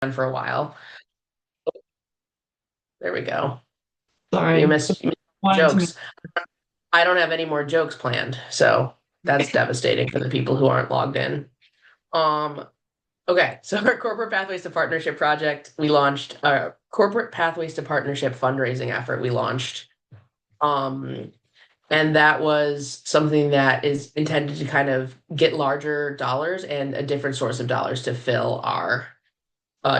for a while. There we go. You Sorry, missed wanted to make jokes. I don't have any more jokes planned, so that's devastating for the people who aren't logged in. Um, okay, so our Corporate Pathways to Partnership project, we launched our Corporate Pathways to Partnership fundraising effort we launched. Um, and that was something that is intended to kind of get larger dollars and a different source of dollars to fill our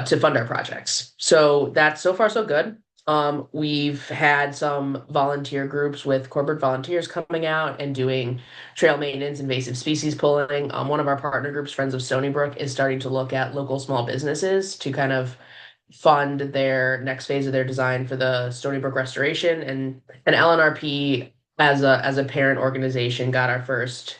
to fund our projects. So that's so far so good. We've had some volunteer groups with corporate volunteers coming out and doing trail maintenance, invasive species pulling. One of our partner groups, Friends of Stony Brook, is starting to look at local small businesses to kind of fund their next phase of their design for the Stony Brook restoration. And LNRP as a parent organization got our first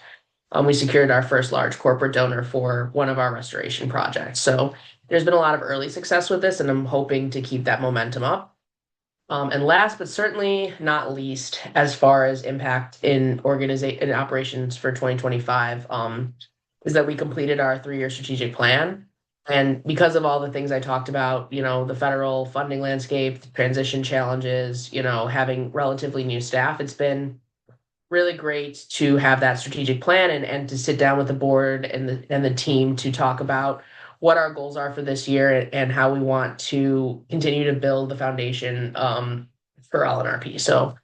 we secured our first large corporate donor for one of our restoration projects. So there's been a lot of early success with this, and I'm hoping to keep that momentum up. And last but certainly not least, as far as impact in organization in operations for 2025, is that we completed our 3-year strategic plan. And because of all the things I talked about, the federal funding landscape, the transition challenges, having relatively new staff, it's been really great to have that strategic plan and to sit down with the board and the team to talk about what our goals are for this year and how we want to continue to build the foundation for LNRP. So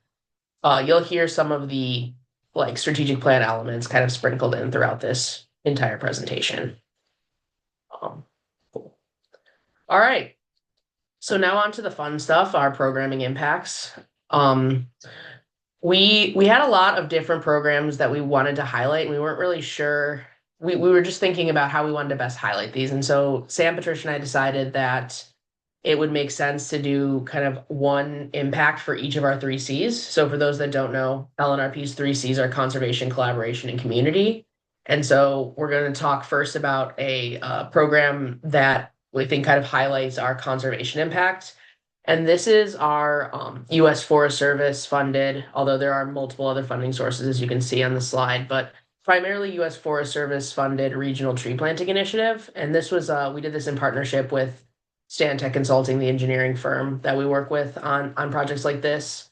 you'll hear some of the like strategic plan elements kind of sprinkled in throughout this entire presentation. Cool. All right. So now on to the fun stuff, our programming impacts. Um, we had a lot of different programs that we wanted to highlight, and we weren't really sure. We were just thinking about how we wanted to best highlight these. And so Sam, Patricia, and I decided that it would make sense to do kind of one impact for each of our 3 Cs. So for those that don't know, LNRP's 3 Cs are conservation, collaboration, and community. And so we're going to talk first about a program that we think kind of highlights our conservation impact. And this is our U.S. Forest Service funded, although there are multiple other funding sources, as you can see on the slide, but primarily U.S. Forest Service funded regional tree planting initiative. And this was, we did this in partnership with Stantec Consulting, the engineering firm that we work with on projects like this.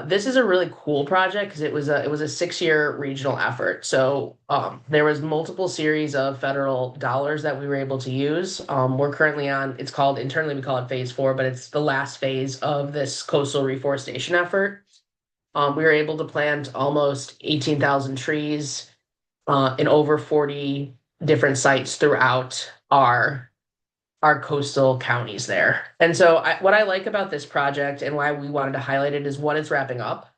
This is a really cool project because it was a 6-year regional effort. So there was multiple series of federal dollars that we were able to use. We're currently on, it's called internally we call it phase 4, but it's the last phase of this coastal reforestation effort. We were able to plant almost 18,000 trees in over 40 different sites throughout our coastal counties there. And so what I like about this project and why we wanted to highlight it is one, it's wrapping up.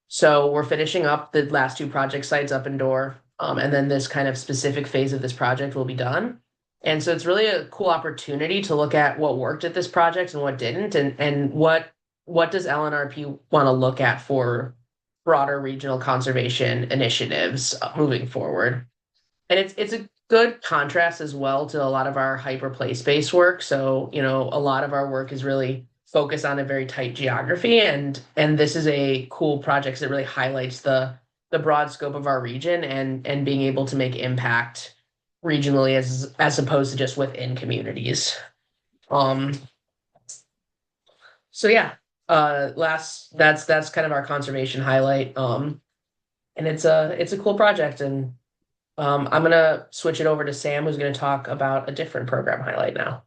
So we're finishing up the last 2 project sites up and door. And then this kind of specific phase of this project will be done. And so it's really a cool opportunity to look at what worked at this project and what didn't, and what does LNRP want to look at for broader regional conservation initiatives moving forward. And it's a good contrast as well to a lot of our hyper place based work. So, a lot of our work is really focused on a very tight geography, and this is a cool project that really highlights the broad scope of our region and being able to make impact regionally as opposed to just within communities. Um so yeah, last that's kind of our conservation highlight. And it's a cool project, and I'm gonna switch it over to Sam, who's gonna talk about a different program highlight now.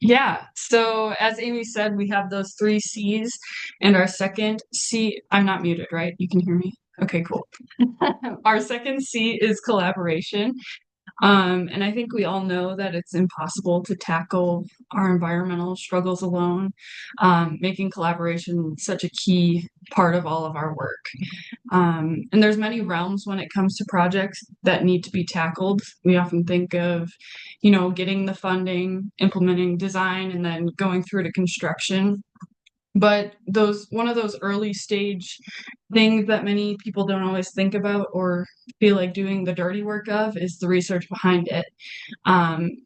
Yeah, so as Amy said, we have those 3 Cs, and our second C, I'm not muted, right? You can hear me? Okay, cool. Our second C is collaboration. And I think we all know that it's impossible to tackle our environmental struggles alone, making collaboration such a key part of all of our work. And there's many realms when it comes to projects that need to be tackled. We often think of, getting the funding, implementing design, and then going through to construction. But one of those early stage things that many people don't always think about or feel like doing the dirty work of is the research behind it.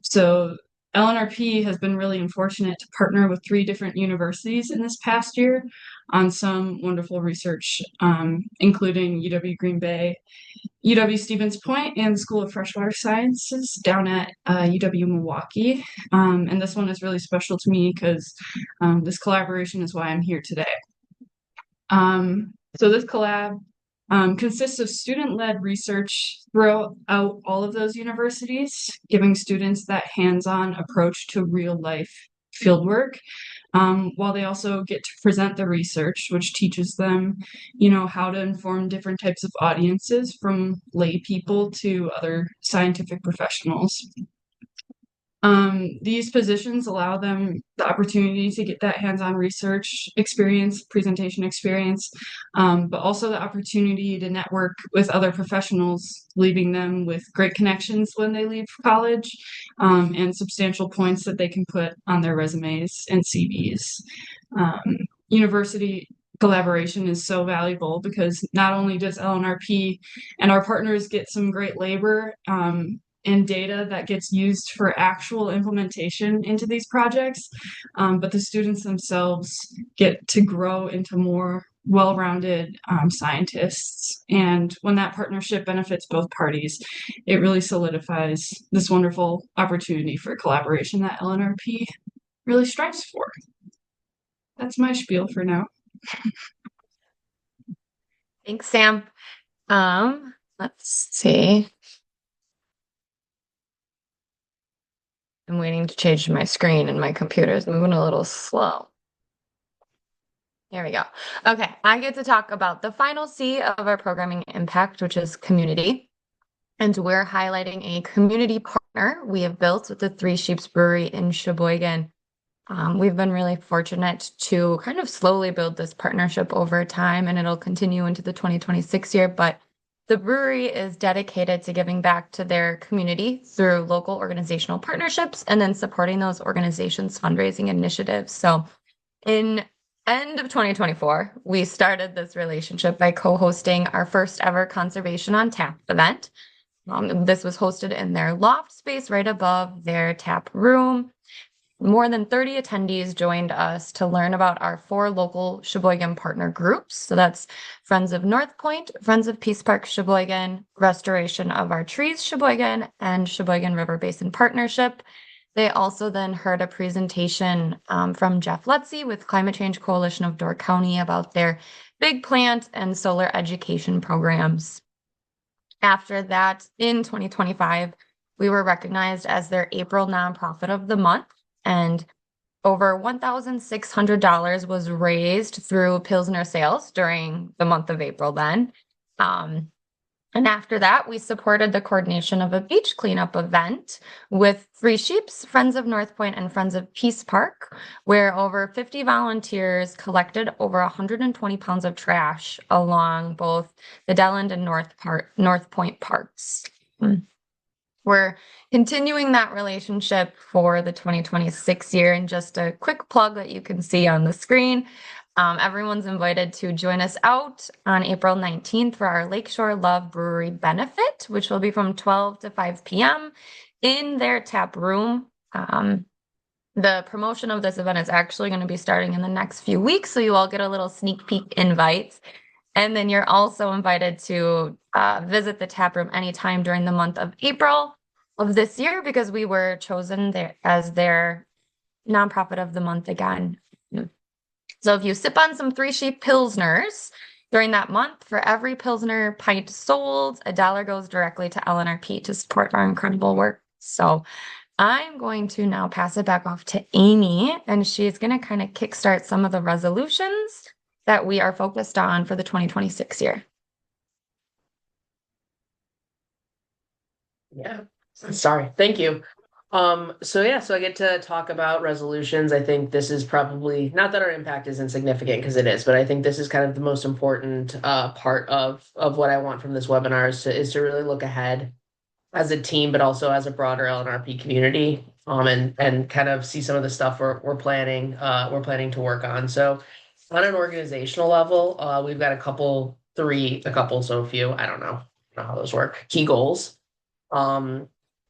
So LNRP has been really fortunate to partner with 3 different universities in this past year on some wonderful research, including UW Green Bay, UW Stevens Point, and the School of Freshwater Sciences down at UW Milwaukee. And this one is really special to me because this collaboration is why I'm here today. So this collab consists of student-led research throughout all of those universities, giving students that hands-on approach to real-life fieldwork, while they also get to present the research, which teaches them, how to inform different types of audiences, from lay people to other scientific professionals. These positions allow them the opportunity to get that hands-on research experience, presentation experience, but also the opportunity to network with other professionals, leaving them with great connections when they leave college, and substantial points that they can put on their resumes and CVs. University collaboration is so valuable because not only does LNRP and our partners get some great labor, and data that gets used for actual implementation into these projects, but the students themselves get to grow into more well-rounded scientists. And when that partnership benefits both parties, it really solidifies this wonderful opportunity for collaboration that LNRP really strives for. That's my spiel for now. Thanks, Sam. Let's see. I'm waiting to change my screen and my computer is moving a little slow. There we go. Okay, I get to talk about the final C of our programming impact, which is community. And we're highlighting a community partner we have built with the Three Sheeps Brewery in Sheboygan. We've been really fortunate to kind of slowly build this partnership over time, and it'll continue into the 2026 year. But the brewery is dedicated to giving back to their community through local organizational partnerships and then supporting those organizations' fundraising initiatives. So in end of 2024, we started this relationship by co-hosting our first ever Conservation on Tap event. This was hosted in their loft space right above their tap room. More than 30 attendees joined us to learn about our 4 local Sheboygan partner groups. So that's Friends of North Point, Friends of Peace Park Sheboygan, Restoration of Our Trees Sheboygan, and Sheboygan River Basin Partnership. They also then heard a presentation from Jeff Lutzy with Climate Change Coalition of Door County about their big plant and solar education programs. After that, in 2025, we were recognized as their April nonprofit of the month. And over $1,600 was raised through Pilsner sales during the month of April then. And after that, we supported the coordination of a beach cleanup event with Three Sheeps, Friends of North Point, and Friends of Peace Park, where over 50 volunteers collected over 120 pounds of trash along both the Delland and North Point parks. We're continuing that relationship for the 2026 year, and just a quick plug that you can see on the screen. Everyone's invited to join us out on April 19th for our Lakeshore Love Brewery benefit, which will be from 12 to 5 p.m. in their tap room. The promotion of this event is actually going to be starting in the next few weeks, so you all get a little sneak peek invites. And then you're also invited to visit the tap room anytime during the month of April of this year, because we were chosen as their nonprofit of the month again. So if you sip on some Three Sheep Pilsners during that month, for every Pilsner pint sold, $1 goes directly to LNRP to support our incredible work. So I'm going to now pass it back off to Amy, and she's going to kind of kickstart some of the resolutions that we are focused on for the 2026 year. Yeah, sorry. Thank you. So I get to talk about resolutions. I think this is probably, not that our impact is insignificant, because it is, but I think this is kind of the most important part of what I want from this webinar is to really look ahead as a team, but also as a broader LNRP community, and kind of see some of the stuff we're planning to work on. So on an organizational level, we've got so a few, I don't know how those work, key goals.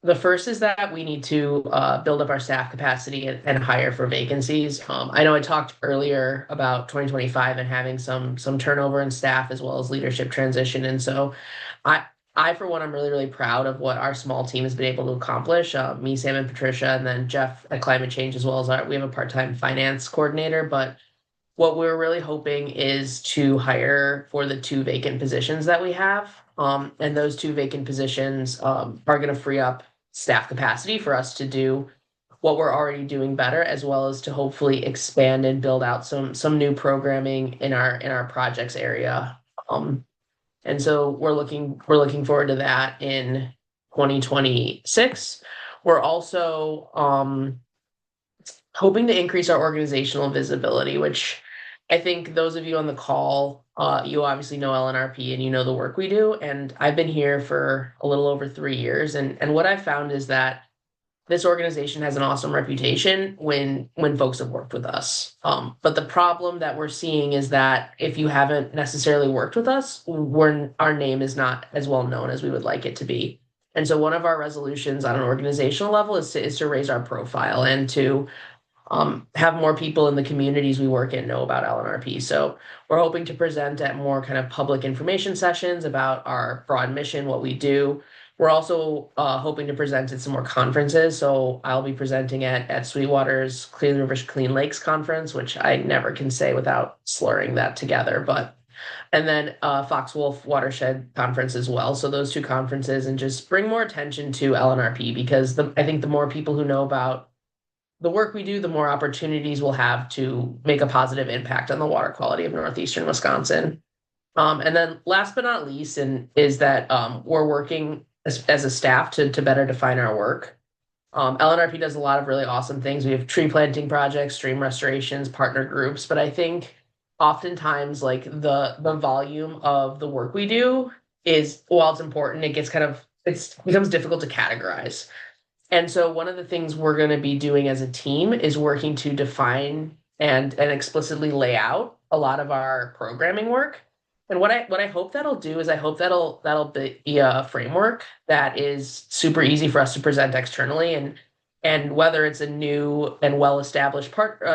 the first is that we need to build up our staff capacity and hire for vacancies. I know I talked earlier about 2025 and having some turnover in staff as well as leadership transition. And so I I for one, I'm really, really proud of what our small team has been able to accomplish. Me, Sam, and Patricia, and then Jeff at Climate Change, as well as we have a part-time finance coordinator. But what we're really hoping is to hire for the two vacant positions that we have. And those two vacant positions are going to free up staff capacity for us to do what we're already doing better, as well as to hopefully expand and build out some new programming in our projects area. And so we're looking forward to that in 2026. We're also hoping to increase our organizational visibility, which I think those of you on the call, you obviously know LNRP and you know the work we do. And I've been here for a little over 3 years. And what I've found is that this organization has an awesome reputation when folks have worked with us. But the problem that we're seeing is that if you haven't necessarily worked with us, our name is not as well known as we would like it to be. And so one of our resolutions on an organizational level is to raise our profile and to have more people in the communities we work in know about LNRP. So we're hoping to present at more kind of public information sessions about our broad mission, what we do. We're also hoping to present at some more conferences. So I'll be presenting at Sweetwater's Clean Rivers, Clean Lakes conference, which I never can say without slurring that together. And then Fox Wolf Watershed conference as well. So those two conferences, and just bring more attention to LNRP, because I think the more people who know about the work we do, the more opportunities we'll have to make a positive impact on the water quality of northeastern Wisconsin. And then last but not least, is that we're working as a staff to better define our work. LNRP does a lot of really awesome things. We have tree planting projects, stream restorations, partner groups, but I think oftentimes like the volume of the work we do is, while it's important, it becomes difficult to categorize. And so one of the things we're going to be doing as a team is working to define and explicitly lay out a lot of our programming work. And what I hope that'll do is I hope that'll be a framework that is super easy for us to present externally, and whether it's a new and well-established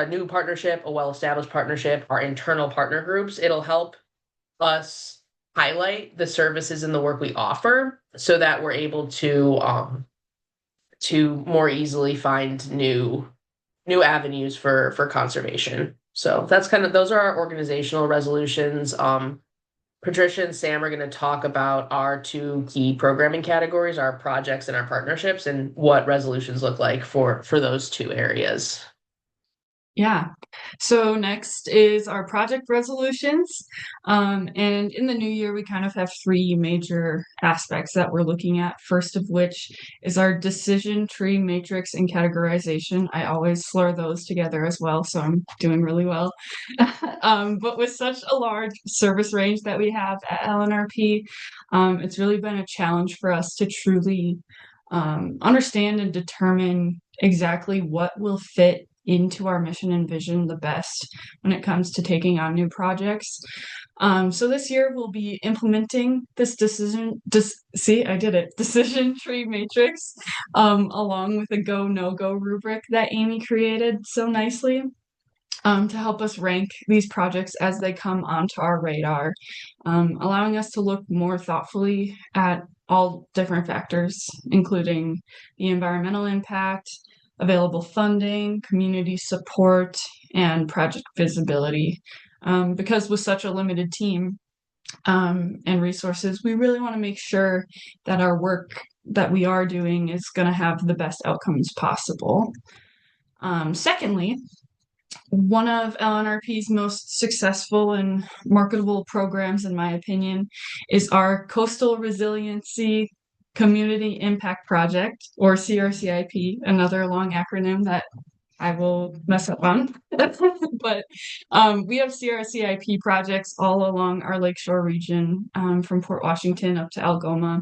new partnership, a well-established partnership, our internal partner groups, it'll help us highlight the services and the work we offer so that we're able to more easily find new avenues for conservation. So those are our organizational resolutions. Patricia and Sam are going to talk about our two key programming categories, our projects and our partnerships, and what resolutions look like for those two areas. Yeah. So next is our project resolutions. And in the new year, we kind of have three major aspects that we're looking at. First of which is our decision tree matrix and categorization. I always slur those together as well, so I'm doing really well. But with such a large service range that we have at LNRP, it's really been a challenge for us to truly understand and determine exactly what will fit into our mission and vision the best when it comes to taking on new projects. So this year we'll be implementing this decision tree matrix, along with a go, no-go rubric that Amy created so nicely, to help us rank these projects as they come onto our radar, allowing us to look more thoughtfully at all different factors, including the environmental impact, available funding, community support, and project visibility. Because with such a limited team and resources, we really want to make sure that our work that we are doing is going to have the best outcomes possible. Secondly, one of LNRP's most successful and marketable programs, in my opinion, is our Coastal Resiliency Community Impact Project, or CRCIP, another long acronym that I will mess up on. But we have CRCIP projects all along our Lakeshore region, from Port Washington up to Algoma.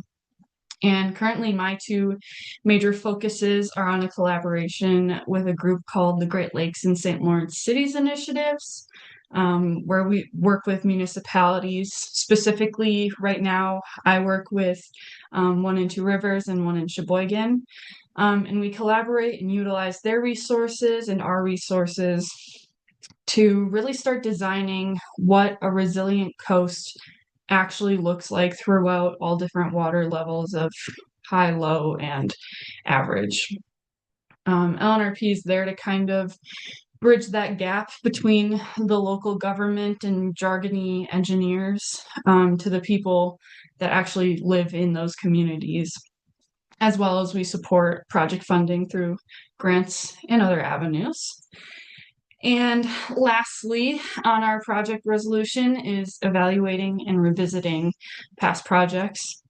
And currently, my two major focuses are on a collaboration with a group called the Great Lakes and St. Lawrence Cities Initiatives, where we work with municipalities. Specifically, right now, I work with one in Two Rivers and one in Sheboygan. And we collaborate and utilize their resources and our resources to really start designing what a resilient coast actually looks like throughout all different water levels of high, low, and average. LNRP is there to kind of bridge that gap between the local government and jargony engineers to the people that actually live in those communities, as well as we support project funding through grants and other avenues. And lastly, on our project resolution is evaluating and revisiting past projects.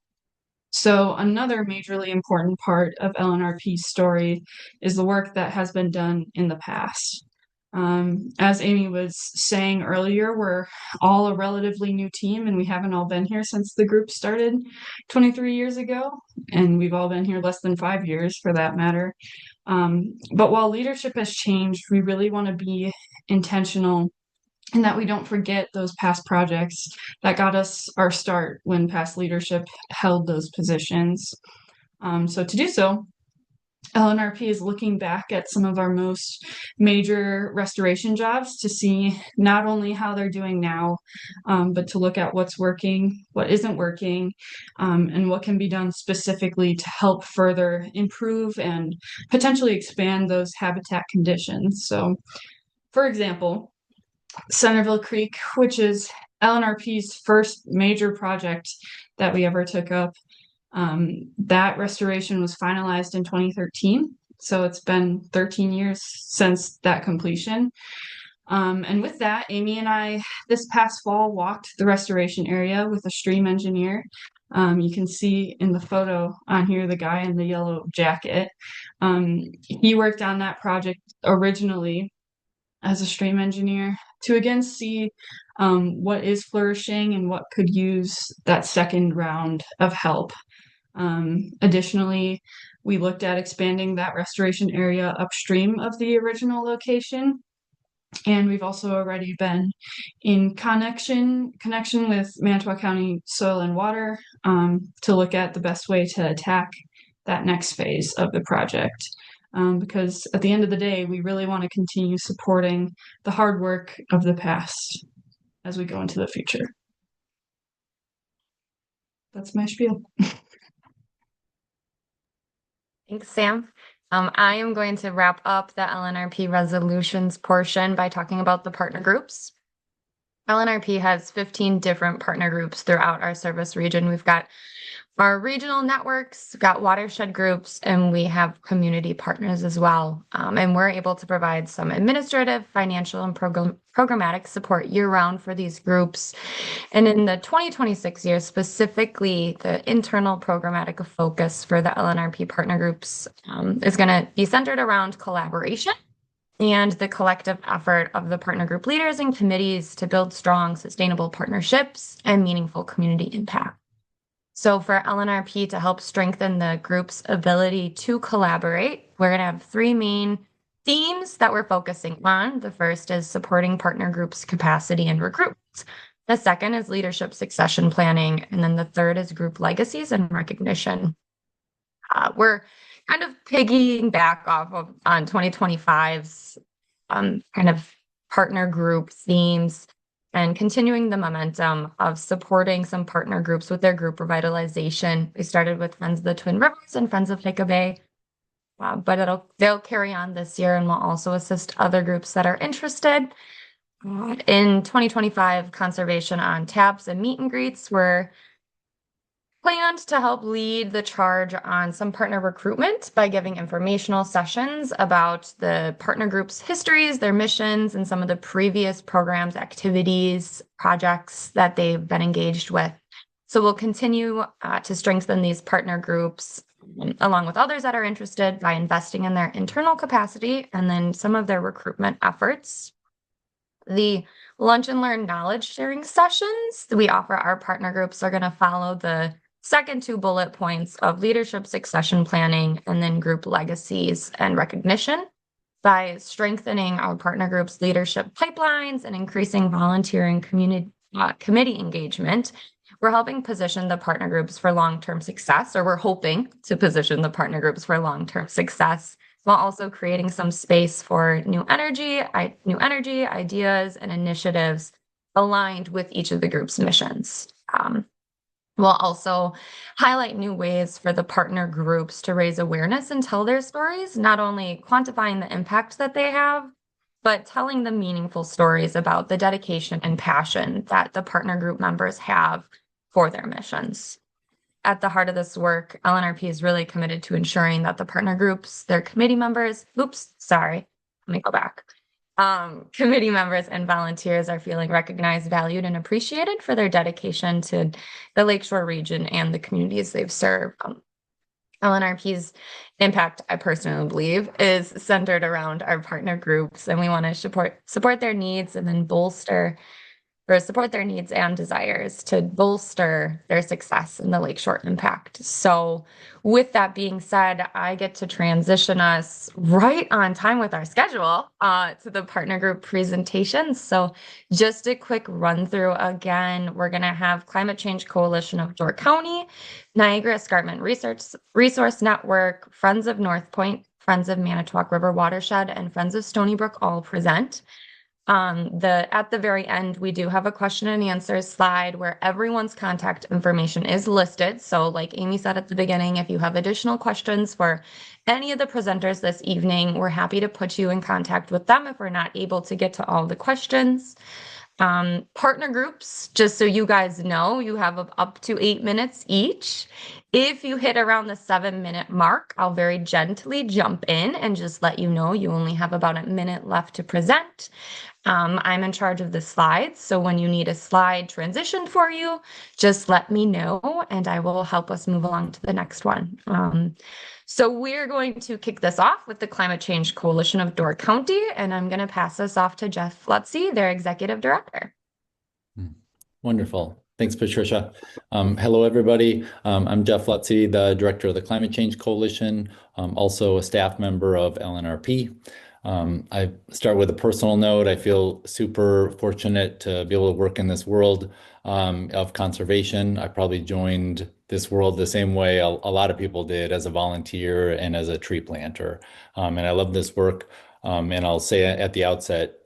So another majorly important part of LNRP's story is the work that has been done in the past. As Amy was saying earlier, we're all a relatively new team and we haven't all been here since the group started 23 years ago, and we've all been here less than 5 years for that matter. But while leadership has changed, we really want to be intentional and that we don't forget those past projects that got us our start when past leadership held those positions. So to do so, LNRP is looking back at some of our most major restoration jobs to see not only how they're doing now, but to look at what's working, what isn't working, and what can be done specifically to help further improve and potentially expand those habitat conditions. So, for example, Centerville Creek, which is LNRP's first major project that we ever took up, that restoration was finalized in 2013. So it's been 13 years since that completion. And with that, Amy and I this past fall walked the restoration area with a stream engineer. You can see in the photo on here the guy in the yellow jacket. He worked on that project originally as a stream engineer to again see what is flourishing and what could use that second round of help. Additionally, we looked at expanding that restoration area upstream of the original location. And we've also already been in connection with Manitowoc County Soil and Water to look at the best way to attack that next phase of the project. Because at the end of the day, we really want to continue supporting the hard work of the past as we go into the future. That's my spiel. Thanks, Sam. I am going to wrap up the LNRP resolutions portion by talking about the partner groups. LNRP has 15 different partner groups throughout our service region. We've got our regional networks, we've got watershed groups, and we have community partners as well. And we're able to provide some administrative, financial, and programmatic support year-round for these groups. And in the 2026 year, specifically, the internal programmatic focus for the LNRP partner groups is going to be centered around collaboration and the collective effort of the partner group leaders and committees to build strong, sustainable partnerships and meaningful community impact. So for LNRP to help strengthen the group's ability to collaborate, we're going to have 3 main themes that we're focusing on. The first is supporting partner groups' capacity and recruitment. The second is leadership succession planning. And then the third is group legacies and recognition. We're kind of pigging back off of on 2025's kind of partner group themes and continuing the momentum of supporting some partner groups with their group revitalization. We started with Friends of the Twin Rivers and Friends of Lake Bay, but they'll carry on this year and will also assist other groups that are interested. In 2025, Conservation on Taps and Meet and Greets were planned to help lead the charge on some partner recruitment by giving informational sessions about the partner group's histories, their missions, and some of the previous programs, activities, projects that they've been engaged with. So we'll continue to strengthen these partner groups along with others that are interested by investing in their internal capacity and then some of their recruitment efforts. The lunch and learn knowledge sharing sessions that we offer our partner groups are going to follow the second 2 bullet points of leadership succession planning and then group legacies and recognition. by strengthening our partner groups' leadership pipelines and increasing volunteer and committee engagement. We're helping position the partner groups for long-term success, or we're hoping to position the partner groups for long-term success, while also creating some space for new energy, ideas, and initiatives aligned with each of the group's missions. We'll also highlight new ways for the partner groups to raise awareness and tell their stories, not only quantifying the impact that they have, but telling the meaningful stories about the dedication and passion that the partner group members have for their missions. At the heart of this work, LNRP is really committed to ensuring that the partner groups, their committee members, let me go back. Committee members and volunteers are feeling recognized, valued, and appreciated for their dedication to the Lakeshore region and the communities they've served. LNRP's impact, I personally believe, is centered around our partner groups, and we want to support their needs and then support their needs and desires to bolster their success in the Lakeshore impact. So with that being said, I get to transition us right on time with our schedule to the partner group presentations. So just a quick run through again, we're going to have Climate Change Coalition of Door County, Niagara Escarpment Resource Network, Friends of North Point, Friends of Manitowoc River Watershed, and Friends of Stony Brook all present. At the very end, we do have a question and answers slide where everyone's contact information is listed. So like Amy said at the beginning, if you have additional questions for any of the presenters this evening, we're happy to put you in contact with them if we're not able to get to all the questions. Partner groups, just so you guys know, you have up to 8 minutes each. If you hit around the 7-minute mark, I'll very gently jump in and just let you know you only have about a minute left to present. I'm in charge of the slides, so when you need a slide transitioned for you, just let me know and I will help us move along to the next one. So we're going to kick this off with the Climate Change Coalition of Door County, and I'm going to pass this off to Jeff Lutze, their executive director. Wonderful. Thanks, Patricia. Hello, everybody. I'm Jeff Lutze, the director of the Climate Change Coalition, also a staff member of LNRP. I start with a personal note. I feel super fortunate to be able to work in this world of conservation. I probably joined this world the same way a lot of people did, as a volunteer and as a tree planter. And I love this work. And I'll say at the outset,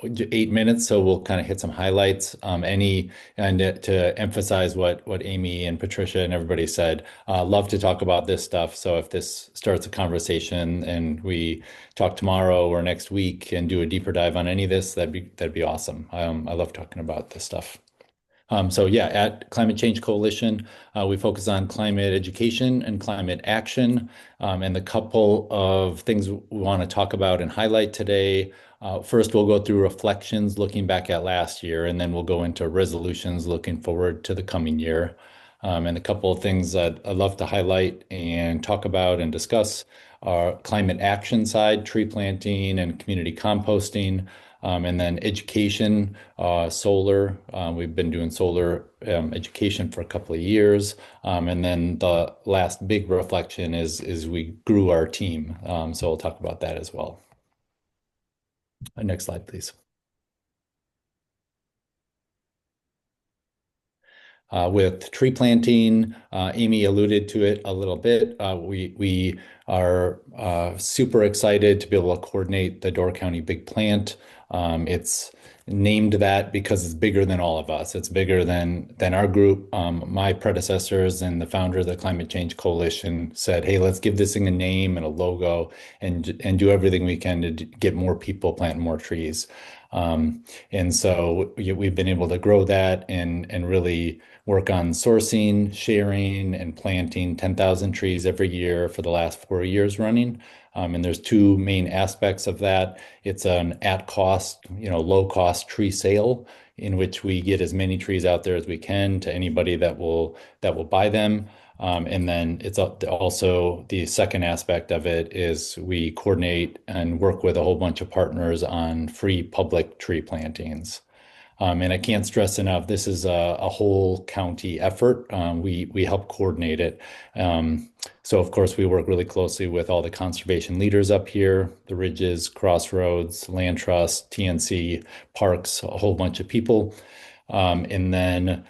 8 minutes, so we'll kind of hit some highlights. To emphasize what Amy and Patricia and everybody said, love to talk about this stuff. So if this starts a conversation and we talk tomorrow or next week and do a deeper dive on any of this, that'd be awesome. I love talking about this stuff. So yeah, at Climate Change Coalition, we focus on climate education and climate action. And the couple of things we want to talk about and highlight today. First, we'll go through reflections looking back at last year, and then we'll go into resolutions looking forward to the coming year. And a couple of things that I'd love to highlight and talk about and discuss are climate action side, tree planting and community composting. And then education, solar. We've been doing solar education for a couple of years. And then the last big reflection is we grew our team. So we'll talk about that as well. Next slide, please. With tree planting, Amy alluded to it a little bit. We are super excited to be able to coordinate the Door County Big Plant. It's named that because it's bigger than all of us. It's bigger than our group. My predecessors and the founder of the Climate Change Coalition said, hey, let's give this thing a name and a logo and do everything we can to get more people planting more trees. And so we've been able to grow that and really work on sourcing, sharing, and planting 10,000 trees every year for the last 4 years running. And there's two main aspects of that. It's an at-cost, low cost tree sale in which we get as many trees out there as we can to anybody that will buy them. And then it's also the second aspect of it is we coordinate and work with a whole bunch of partners on free public tree plantings. And I can't stress enough, this is a whole county effort. We help coordinate it. So of course we work really closely with all the conservation leaders up here, the Ridges, Crossroads, Land Trust, TNC, Parks, a whole bunch of people. And then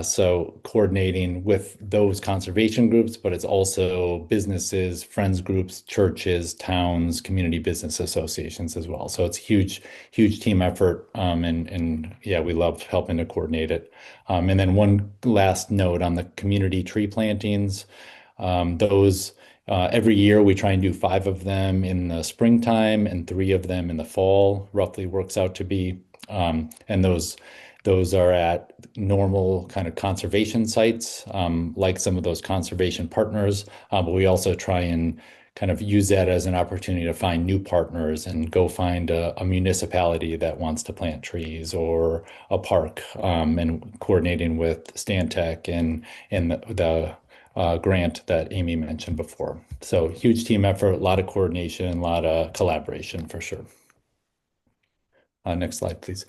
so coordinating with those conservation groups, but it's also businesses, friends groups, churches, towns, community business associations as well. So it's a huge team effort. And yeah, we love helping to coordinate it. And then one last note on the community tree plantings. Those every year we try and do 5 of them in the springtime and 3 of them in the fall, roughly works out to be. And those are at normal kind of conservation sites, like some of those conservation partners. But we also try and kind of use that as an opportunity to find new partners and go find a municipality that wants to plant trees or a park, and coordinating with Stantec and the grant that Amy mentioned before. So huge team effort, a lot of coordination, a lot of collaboration for sure. Next slide, please.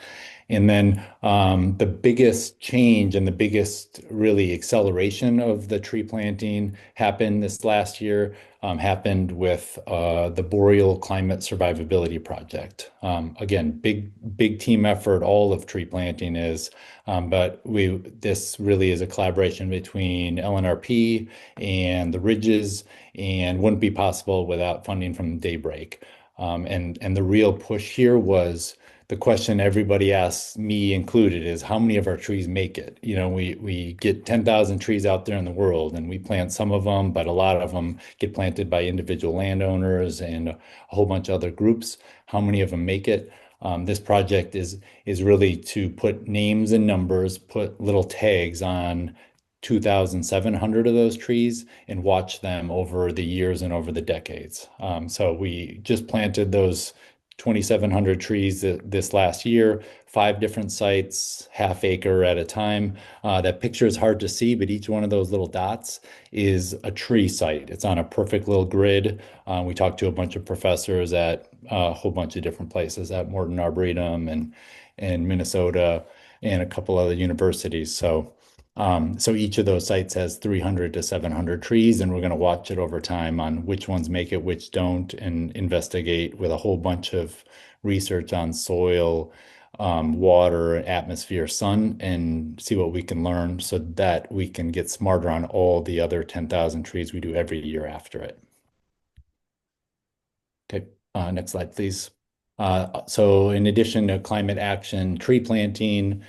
And then the biggest change and the biggest really acceleration of the tree planting happened this last year, happened with the Boreal Climate Survivability Project. Again, big team effort, all of tree planting is, but this really is a collaboration between LNRP and the Ridges and wouldn't be possible without funding from Daybreak. And the real push here was the question everybody asks, me included, is how many of our trees make it? You know, we get 10,000 trees out there in the world and we plant some of them, but a lot of them get planted by individual landowners and a whole bunch of other groups. How many of them make it? This project is really to put names and numbers, put little tags on 2,700 of those trees and watch them over the years and over the decades. So we just planted those 2,700 trees this last year, 5 different sites, half acre at a time. That picture is hard to see, but each one of those little dots is a tree site. It's on a perfect little grid. We talked to a bunch of professors at a whole bunch of different places at Morton Arboretum and Minnesota and a couple other universities. So each of those sites has 300 to 700 trees, and we're going to watch it over time on which ones make it, which don't, and investigate with a whole bunch of research on soil, water, atmosphere, sun, and see what we can learn so that we can get smarter on all the other 10,000 trees we do every year after it. Okay, next slide, please. So in addition to climate action, tree planting,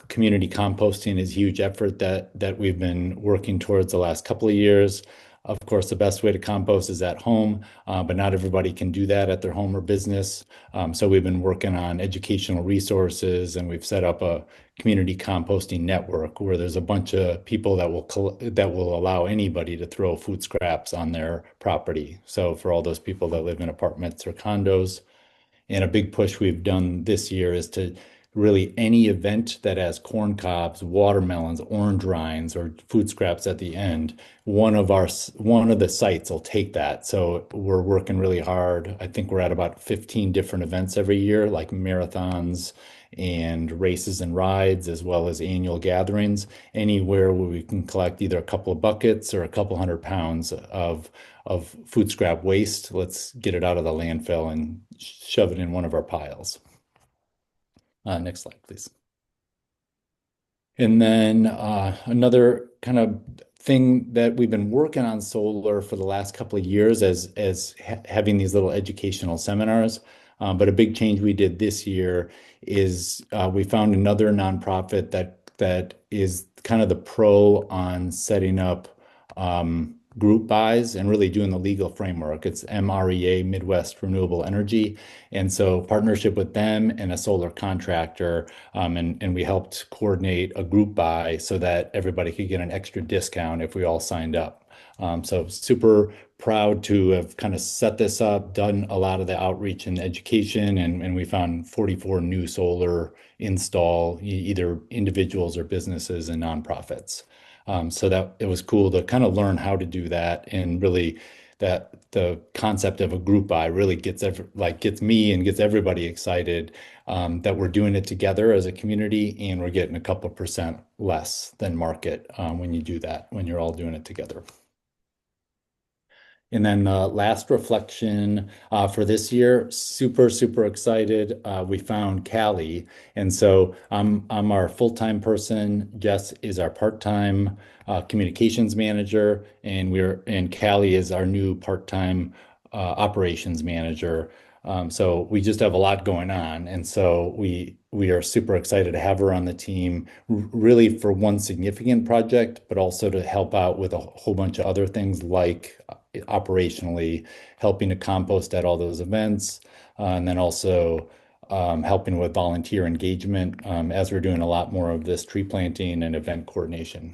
community composting is a huge effort that we've been working towards the last couple of years. Of course, the best way to compost is at home, but not everybody can do that at their home or business. So we've been working on educational resources, and we've set up a community composting network where there's a bunch of people that will allow anybody to throw food scraps on their property. So for all those people that live in apartments or condos. And a big push we've done this year is to really any event that has corn cobs, watermelons, orange rinds, or food scraps at the end, one of the sites will take that. So we're working really hard. I think we're at about 15 different events every year, like marathons and races and rides, as well as annual gatherings, anywhere where we can collect either a couple of buckets or a couple 100 pounds of food scrap waste. Let's get it out of the landfill and shove it in one of our piles. Next slide, please. And then another kind of thing that we've been working on solar for the last couple of years as having these little educational seminars. But a big change we did this year is we found another nonprofit that is kind of the pro on setting up group buys and really doing the legal framework. It's MREA, Midwest Renewable Energy. And so partnership with them and a solar contractor, and we helped coordinate a group buy so that everybody could get an extra discount if we all signed up. So super proud to have kind of set this up, done a lot of the outreach and education, and we found 44 new solar install, either individuals or businesses and nonprofits. So that it was cool to kind of learn how to do that, and really that the concept of a group buy really gets me and gets everybody excited, that we're doing it together as a community, and we're getting a couple percent less than market when you do that, when you're all doing it together. And then last reflection for this year, super excited. We found Callie, and so I'm our full-time person. Jess is our part-time communications manager, and Callie is our new part-time operations manager. So we just have a lot going on, and so we are super excited to have her on the team, really for one significant project, but also to help out with a whole bunch of other things like operationally helping to compost at all those events, and then also helping with volunteer engagement as we're doing a lot more of this tree planting and event coordination.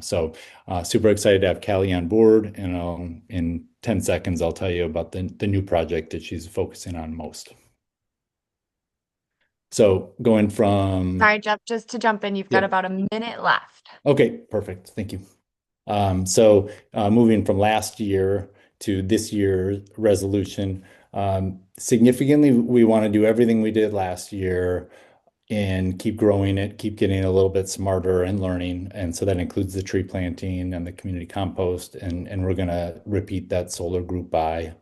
So super excited to have Callie on board, and in 10 seconds, I'll tell you about the new project that she's focusing on most. So going from... Sorry, Jeff, just to jump in, you've got about a minute left. Okay, perfect. Thank you. So moving from last year to this year's resolution, significantly, we want to do everything we did last year and keep growing it, keep getting a little bit smarter and learning. And so that includes the tree planting and the community compost, and we're going to repeat that solar group buy.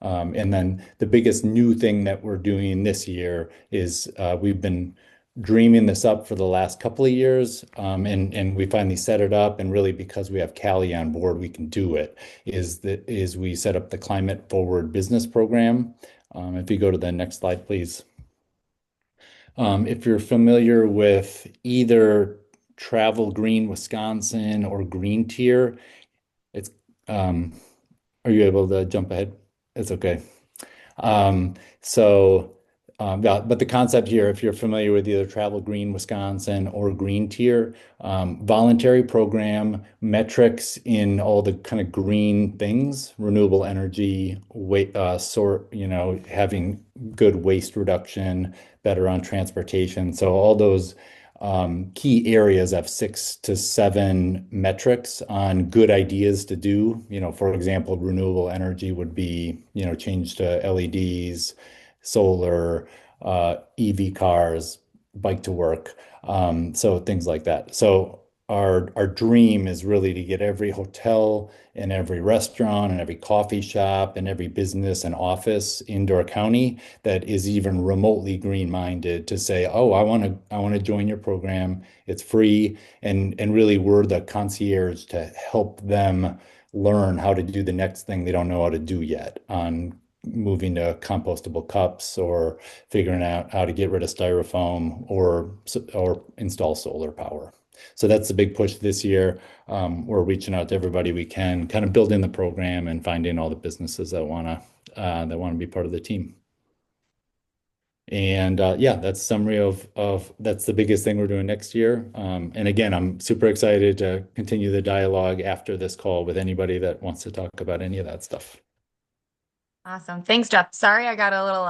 And then the biggest new thing that we're doing this year is we've been dreaming this up for the last couple of years, and we finally set it up, and really because we have Callie on board, we can do it, is we set up the Climate Forward Business Program. If you go to the next slide, please. If you're familiar with either Travel Green Wisconsin or Green Tier, it's are you able to jump ahead? It's okay. But the concept here, if you're familiar with either Travel Green Wisconsin or Green Tier, voluntary program, metrics in all the kind of green things, renewable energy, having good waste reduction, better on transportation. So all those key areas have 6 to 7 metrics on good ideas to do. For example, renewable energy would be, change to LEDs, solar, EV cars, bike to work, so things like that. So our dream is really to get every hotel and every restaurant and every coffee shop and every business and office in Door County that is even remotely green-minded to say, oh, I want to join your program. It's free, and really we're the concierge to help them learn how to do the next thing they don't know how to do yet on moving to compostable cups or figuring out how to get rid of styrofoam or install solar power. So that's the big push this year. We're reaching out to everybody we can, kind of building the program and finding all the businesses that want to be part of the team. And that's a summary of that's the biggest thing we're doing next year. And again, I'm super excited to continue the dialogue after this call with anybody that wants to talk about any of that stuff. Awesome. Thanks, Jeff. Sorry, I got a little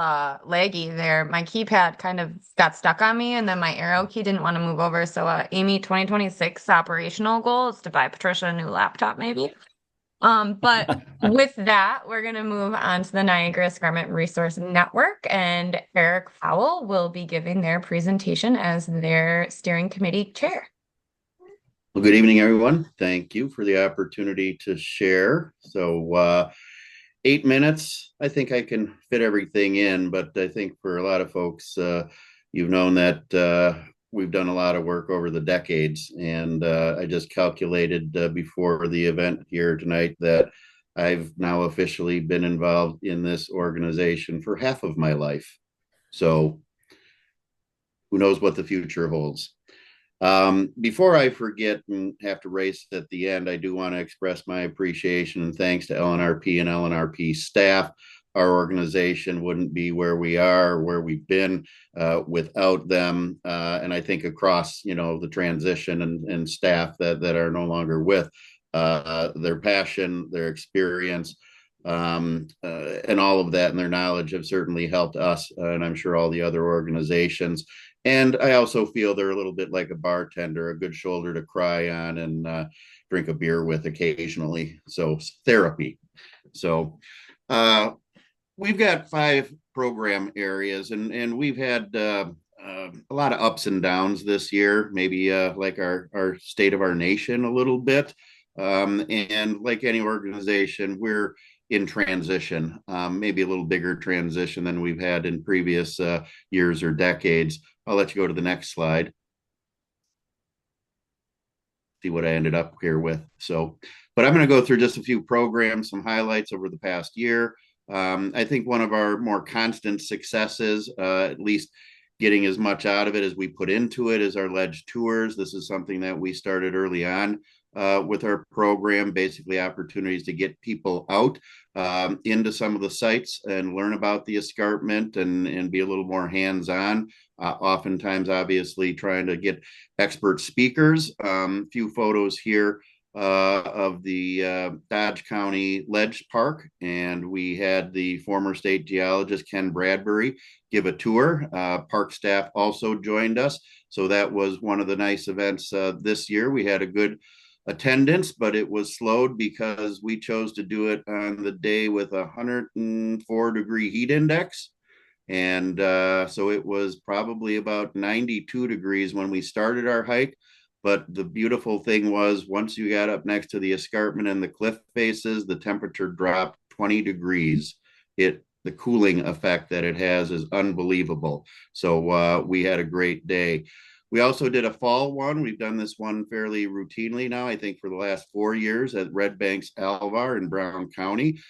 laggy there. My keypad kind of got stuck on me, and then my arrow key didn't want to move over. So, Amy, 2026 operational goal is to buy Patricia a new laptop, maybe. But with that, we're going to move on to the Niagara Escarpment Resource Network, and Eric Powell will be giving their presentation as their steering committee chair. Well, good evening, everyone. Thank you for the opportunity to share. So, 8 minutes, I think I can fit everything in, but I think for a lot of folks, you've known that we've done a lot of work over the decades, and I just calculated before the event here tonight that I've now officially been involved in this organization for half of my life. So who knows what the future holds. Before I forget and have to race at the end, I do want to express my appreciation and thanks to LNRP and LNRP staff. Our organization wouldn't be where we are, where we've been without them. And I think across, the transition and staff that are no longer with, their passion, their experience, and all of that and their knowledge have certainly helped us, and I'm sure all the other organizations. And I also feel they're a little bit like a bartender, a good shoulder to cry on and drink a beer with occasionally. So therapy. So We've got 5 program areas, and we've had a lot of ups and downs this year, maybe like our state of our nation a little bit. And like any organization, we're in transition, maybe a little bigger transition than we've had in previous years or decades. I'll let you go to the next slide. See what I ended up here with. So, but I'm going to go through just a few programs, some highlights over the past year. I think one of our more constant successes, at least getting as much out of it as we put into it, is our ledge tours. This is something that we started early on with our program, basically opportunities to get people out into some of the sites and learn about the escarpment and be a little more hands-on. Oftentimes, obviously, trying to get expert speakers. Few photos here of the Dodge County Ledge Park, and we had the former state geologist Ken Bradbury give a tour. Park staff also joined us, so that was one of the nice events this year. We had a good attendance, but it was slowed because we chose to do it on the day with a 104-degree heat index. And so it was probably about 92 degrees when we started our hike. But the beautiful thing was, once you got up next to the escarpment and the cliff faces, the temperature dropped 20 degrees. The cooling effect that it has is unbelievable. So we had a great day. We also did a fall one. We've done this one fairly routinely now, I think for the last 4 years at Red Banks Alvar in Brown County.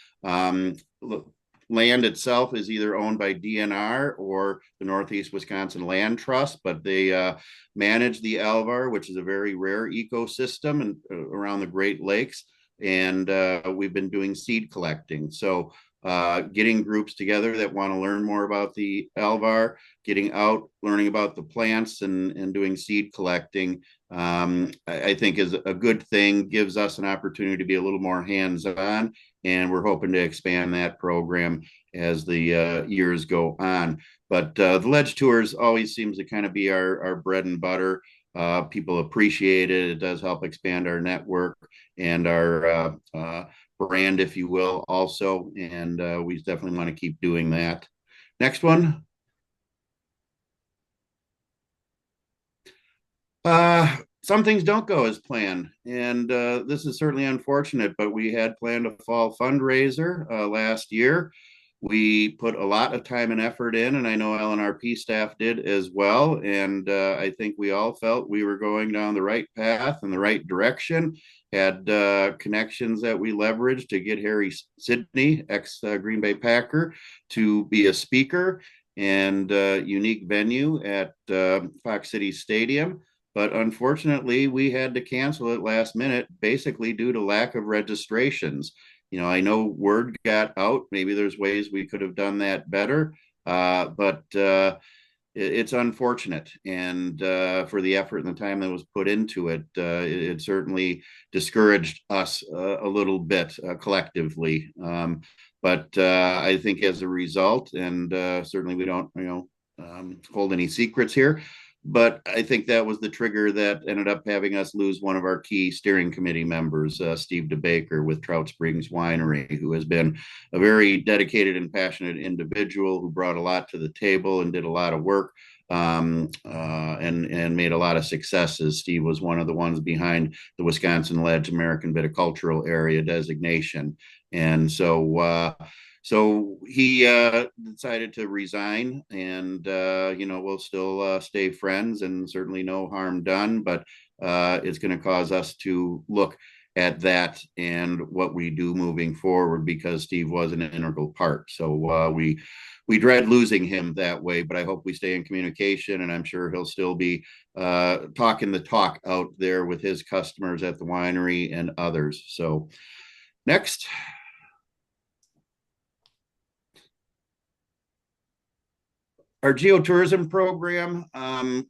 Land itself is either owned by DNR or the Northeast Wisconsin Land Trust, but they manage the Alvar, which is a very rare ecosystem and around the Great Lakes. And we've been doing seed collecting. So getting groups together that want to learn more about the Alvar, getting out, learning about the plants and doing seed collecting, I think is a good thing, gives us an opportunity to be a little more hands-on, and we're hoping to expand that program as the years go on. But the ledge tours always seems to kind of be our bread and butter. People appreciate it. It does help expand our network and our brand, if you will, also. And we definitely want to keep doing that. Next one. Some things don't go as planned, and this is certainly unfortunate, but we had planned a fall fundraiser last year. We put a lot of time and effort in, and I know LNRP staff did as well. And I think we all felt we were going down the right path and the right direction. Had connections that we leveraged to get Harry Sidney, ex Green Bay Packer, to be a speaker, and unique venue at Fox City Stadium. But unfortunately, we had to cancel it last minute, basically due to lack of registrations. I know word got out. Maybe there's ways we could have done that better, but it's unfortunate. And for the effort and the time that was put into it, it certainly discouraged us a little bit collectively. But I think as a result, and certainly we don't, hold any secrets here, but I think that was the trigger that ended up having us lose one of our key steering committee members, Steve DeBaker with Trout Springs Winery, who has been a very dedicated and passionate individual who brought a lot to the table and did a lot of work and made a lot of successes. Steve was one of the ones behind the Wisconsin Ledge American Viticultural Area designation. And so he decided to resign, and we'll still stay friends, and certainly no harm done. But it's going to cause us to look at that and what we do moving forward, because Steve was an integral part. So we dread losing him that way, but I hope we stay in communication, and I'm sure he'll still be talking the talk out there with his customers at the winery and others. So next. Our geotourism program,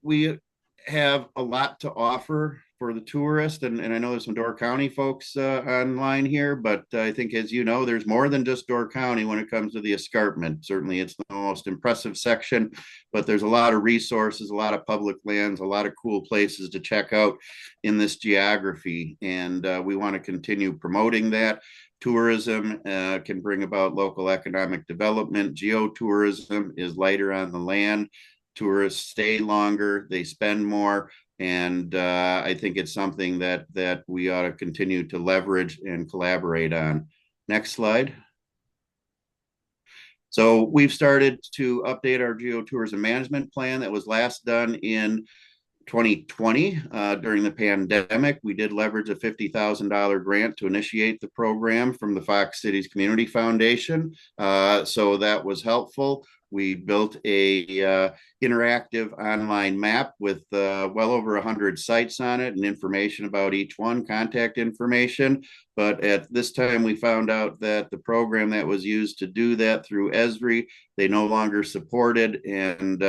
we have a lot to offer for the tourist, and I know there's some Door County folks online here, but I think, as you know, there's more than just Door County when it comes to the escarpment. Certainly it's the most impressive section, but there's a lot of resources, a lot of public lands, a lot of cool places to check out in this geography, and we want to continue promoting that. Tourism can bring about local economic development. Geotourism is lighter on the land. Tourists stay longer, they spend more, and I think it's something that we ought to continue to leverage and collaborate on. Next slide. So we've started to update our geotourism management plan that was last done in 2020 during the pandemic. We did leverage a $50,000 grant to initiate the program from the Fox Cities Community Foundation. So that was helpful. We built a interactive online map with well over 100 sites on it and information about each one, contact information. But at this time, we found out that the program that was used to do that through Esri, they no longer supported, and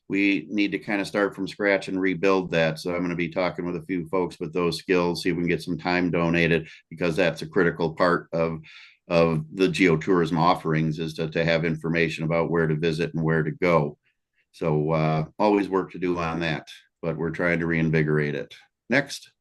we need to kind of start from scratch and rebuild that. So I'm going to be talking with a few folks with those skills, see if we can get some time donated, because that's a critical part of the geotourism offerings, is to have information about where to visit and where to go. So always work to do on that, but we're trying to reinvigorate it. Next.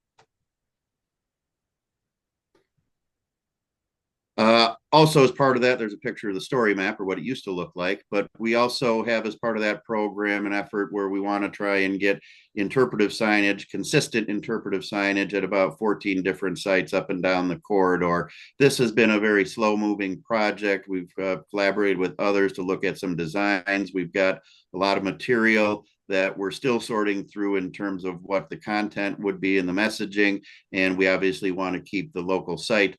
Also, as part of that, there's a picture of the story map, or what it used to look like. But we also have, as part of that program, an effort where we want to try and get interpretive signage, consistent interpretive signage at about 14 different sites up and down the corridor. This has been a very slow-moving project. We've collaborated with others to look at some designs. We've got a lot of material that we're still sorting through in terms of what the content would be in the messaging. And we obviously want to keep the local site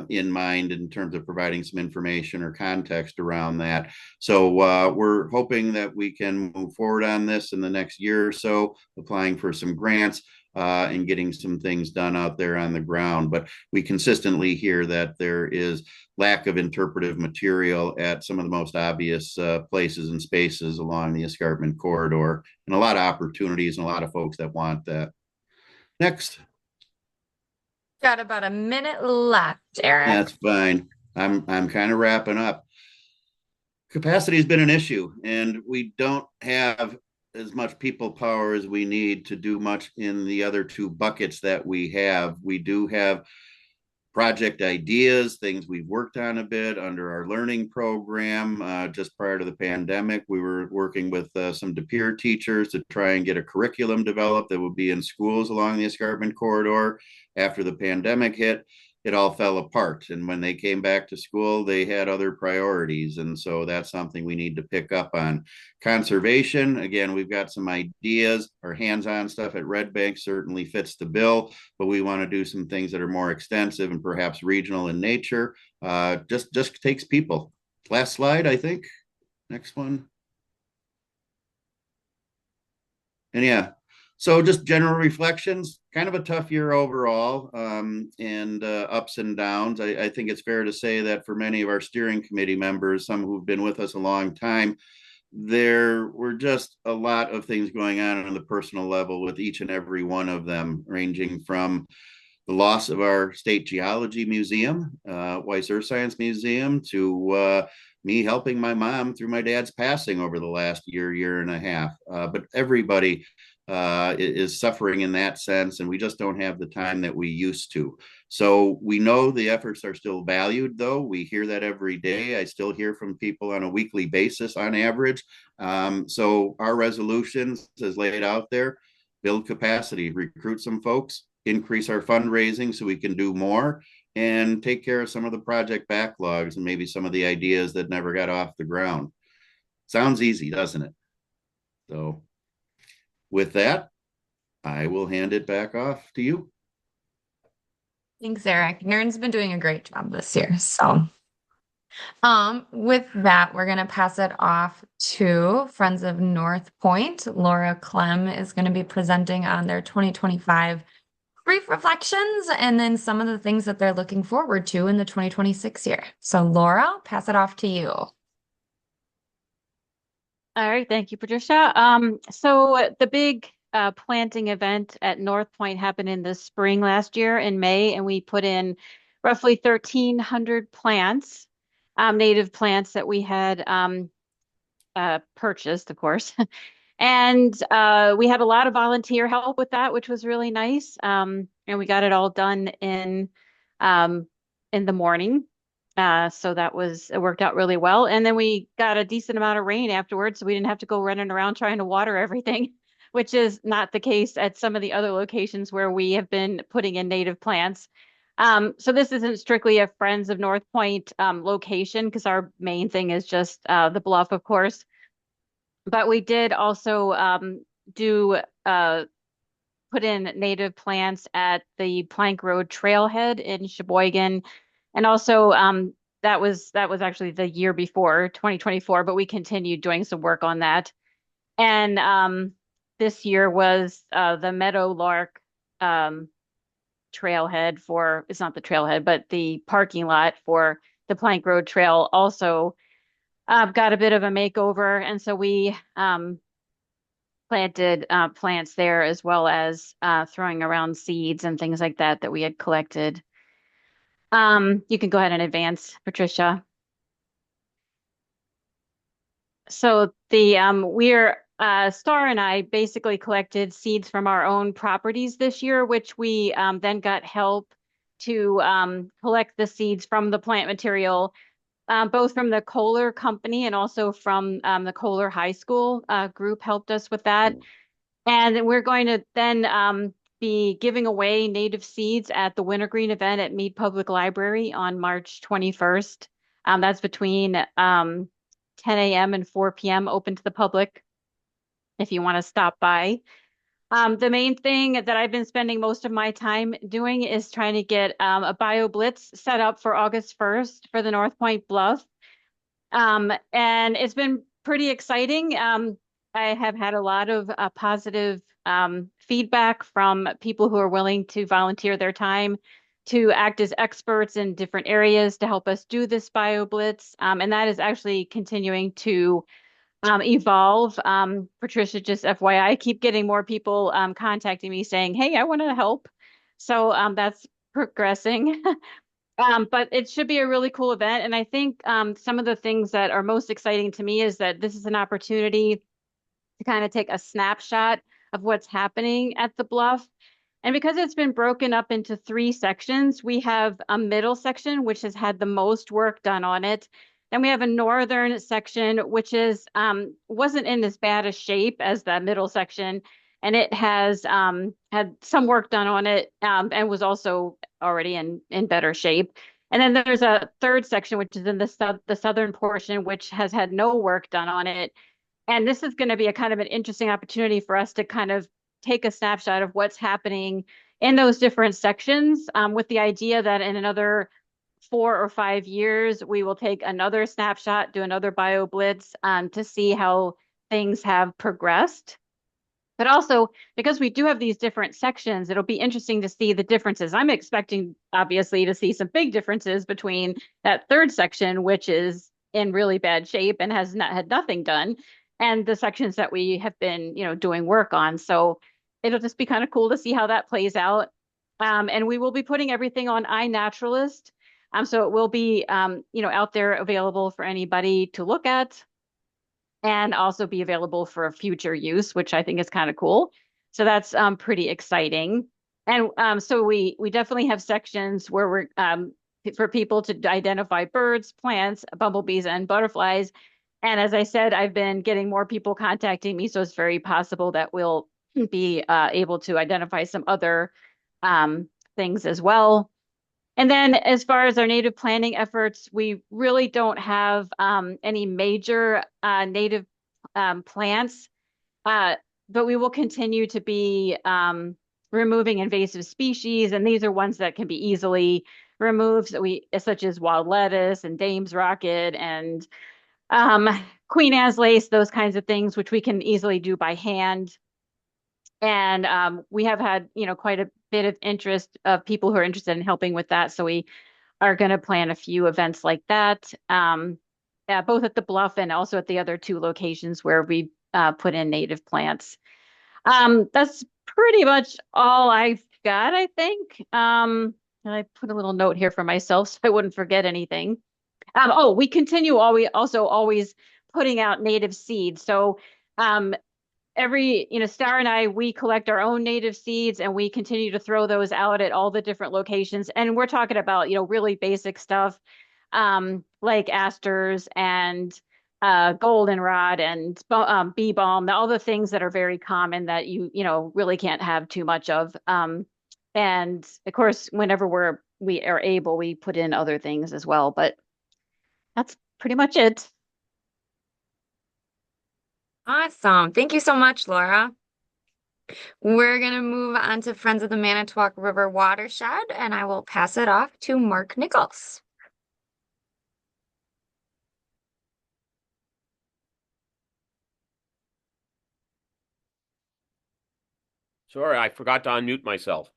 in mind in terms of providing some information or context around that. So we're hoping that we can move forward on this in the next year or so, applying for some grants and getting some things done out there on the ground. But we consistently hear that there is lack of interpretive material at some of the most obvious places and spaces along the escarpment corridor, and a lot of opportunities and a lot of folks that want that. Next. Got about a minute left, Eric. That's fine. I'm kind of wrapping up. Capacity has been an issue, and we don't have as much people power as we need to do much in the other two buckets that we have. We do have project ideas, things we've worked on a bit under our learning program. Just prior to the pandemic, we were working with some peer teachers to try and get a curriculum developed that would be in schools along the escarpment corridor. After the pandemic hit, it all fell apart. And when they came back to school, they had other priorities. And so that's something we need to pick up on. Conservation, again, we've got some ideas. Our hands-on stuff at Red Bank certainly fits the bill, but we want to do some things that are more extensive and perhaps regional in nature. Just takes people. Last slide, I think. Next one. And yeah, so just general reflections, kind of a tough year overall, and ups and downs. I think it's fair to say that for many of our steering committee members, some who've been with us a long time, there were just a lot of things going on the personal level with each and every one of them, ranging from the loss of our state geology museum, Weiss Earth Science Museum, to me helping my mom through my dad's passing over the last year and a half. But everybody is suffering in that sense, and we just don't have the time that we used to. So we know the efforts are still valued, though. We hear that every day. I still hear from people on a weekly basis on average. So our resolutions, as laid out there, build capacity, recruit some folks, increase our fundraising so we can do more, and take care of some of the project backlogs and maybe some of the ideas that never got off the ground. Sounds easy, doesn't it? So with that, I will hand it back off to you. Thanks, Eric. Nern's been doing a great job this year. So, with that, we're gonna pass it off to Friends of North Point. Laura Clem is going to be presenting on their 2025 brief reflections and then some of the things that they're looking forward to in the 2026 year. So, Laura, I'll pass it off to you. All right, thank you, Patricia. So the big planting event at North Point happened in the spring last year in May, and we put in roughly 1,300 plants, native plants that we had purchased, of course. And we had a lot of volunteer help with that, which was really nice. And we got it all done in in the morning. So it worked out really well. And then we got a decent amount of rain afterwards, so we didn't have to go running around trying to water everything, which is not the case at some of the other locations where we have been putting in native plants. So this isn't strictly a Friends of North Point location because our main thing is just the bluff, of course. But we did also do put in native plants at the Plank Road Trailhead in Sheboygan, and also that was actually the year before 2024, but we continued doing some work on that. And this year was the Meadowlark trailhead for, it's not the trailhead, but the parking lot for the Plank Road Trail also got a bit of a makeover. And so we planted plants there as well as throwing around seeds and things like that that we had collected. You can go ahead and advance, Patricia. So the we're Star and I basically collected seeds from our own properties this year, which we then got help to collect the seeds from the plant material, both from the Kohler Company and also from the Kohler High School group helped us with that. And we're going to then be giving away native seeds at the Wintergreen event at Mead Public Library on March 21st. That's between 10 a.m. and 4 p.m. open to the public if you want to stop by. The main thing that I've been spending most of my time doing is trying to get a bio blitz set up for August 1st for the North Point Bluff. And it's been pretty exciting. I have had a lot of positive feedback from people who are willing to volunteer their time to act as experts in different areas to help us do this bio blitz. And that is actually continuing to evolve. Patricia, just FYI, I keep getting more people contacting me saying, hey, I want to help. So that's progressing. But it should be a really cool event. And I think some of the things that are most exciting to me is that this is an opportunity to kind of take a snapshot of what's happening at the bluff. And because it's been broken up into 3 sections, we have a middle section, which has had the most work done on it. Then we have a northern section, which is wasn't in as bad a shape as the middle section. And it has had some work done on it and was also already in better shape. And then there's a third section, which is in the southern portion, which has had no work done on it. And this is going to be a kind of an interesting opportunity for us to kind of take a snapshot of what's happening in those different sections with the idea that in another 4 or 5 years, we will take another snapshot, do another bio blitz to see how things have progressed. But also, because we do have these different sections, it'll be interesting to see the differences. I'm expecting, obviously, to see some big differences between that third section, which is in really bad shape and has not had nothing done, and the sections that we have been, doing work on. So it'll just be kind of cool to see how that plays out. And we will be putting everything on iNaturalist. So it will be, out there available for anybody to look at and also be available for future use, which I think is kind of cool. So that's pretty exciting. And so we definitely have sections where we're for people to identify birds, plants, bumblebees, and butterflies. And as I said, I've been getting more people contacting me, so it's very possible that we'll be able to identify some other things as well. And then as far as our native planting efforts, we really don't have any major native plants, but we will continue to be removing invasive species. And these are ones that can be easily removed, such as wild lettuce and Dame's rocket and Queen Anne's lace, those kinds of things, which we can easily do by hand. And we have had, quite a bit of interest of people who are interested in helping with that. So we are going to plan a few events like that, both at the Bluff and also at the other 2 locations where we put in native plants. That's pretty much all I've got, I think. And I put a little note here for myself so I wouldn't forget anything. We continue always putting out native seeds. So Star and I, we collect our own native seeds and we continue to throw those out at all the different locations. And we're talking about, really basic stuff, like asters and goldenrod and bee balm, all the things that are very common that you really can't have too much of. And of course, whenever we are able, we put in other things as well. But that's pretty much it. Awesome. Thank you so much, Laura. We're going to move on to Friends of the Manitowoc River Watershed, and I will pass it off to Mark Nichols. Sorry, I forgot to unmute myself.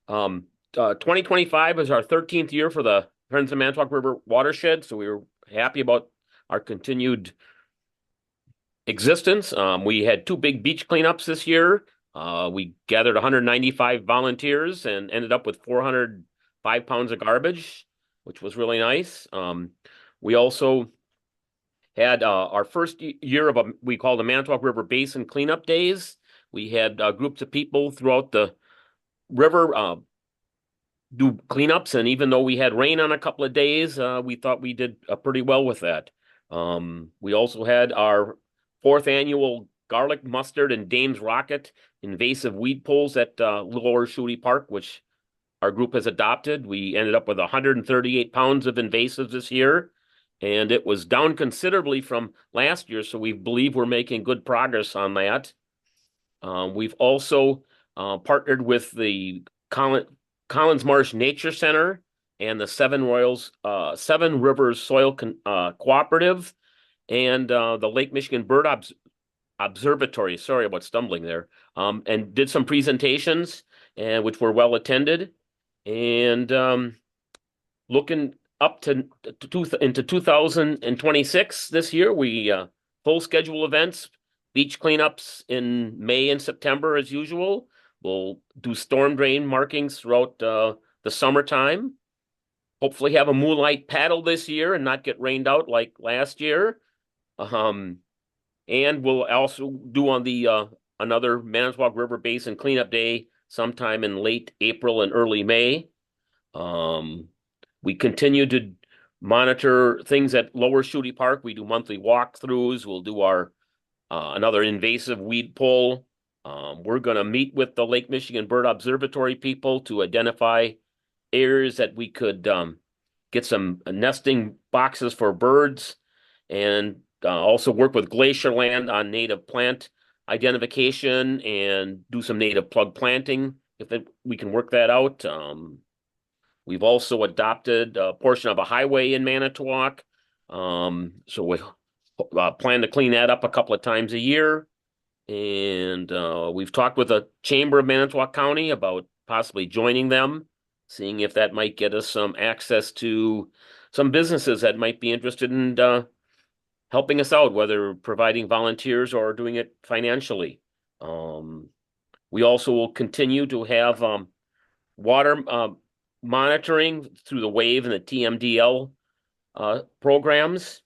2025 is our 13th year for the Friends of the Manitowoc River Watershed, so we were happy about our continued existence. We had 2 big beach cleanups this year. We gathered 195 volunteers and ended up with 405 pounds of garbage, which was really nice. We also had our first year of we call the Manitowoc River Basin Cleanup Days. We had groups of people throughout the river do cleanups, and even though we had rain on a couple of days, we thought we did pretty well with that. We also had our 4th annual garlic, mustard, and Dame's Rocket invasive weed pulls at Lower Shooty Park, which our group has adopted. We ended up with 138 pounds of invasives this year, and it was down considerably from last year, so we believe we're making good progress on that. We've also partnered with the Collins Marsh Nature Center and the Seven Rivers Soil Cooperative and the Lake Michigan Bird Observatory. Sorry about stumbling there. And did some presentations, which were well attended. And looking up into 2026 this year, we full schedule events, beach cleanups in May and September as usual. We'll do storm drain markings throughout the summertime. Hopefully have a moonlight paddle this year and not get rained out like last year. And we'll also do on the another Manitowoc River Basin Cleanup Day sometime in late April and early May. We continue to monitor things at Lower Shooty Park. We do monthly walkthroughs. We'll do our another invasive weed pull. We're going to meet with the Lake Michigan Bird Observatory people to identify areas that we could get some nesting boxes for birds, and also work with Glacier Land on native plant identification and do some native plug planting if we can work that out. We've also adopted a portion of a highway in Manitowoc, so we plan to clean that up a couple of times a year. And we've talked with the Chamber of Manitowoc County about possibly joining them, seeing if that might get us some access to some businesses that might be interested in helping us out, whether providing volunteers or doing it financially. We also will continue to have water monitoring through the WAVE and the TMDL programs.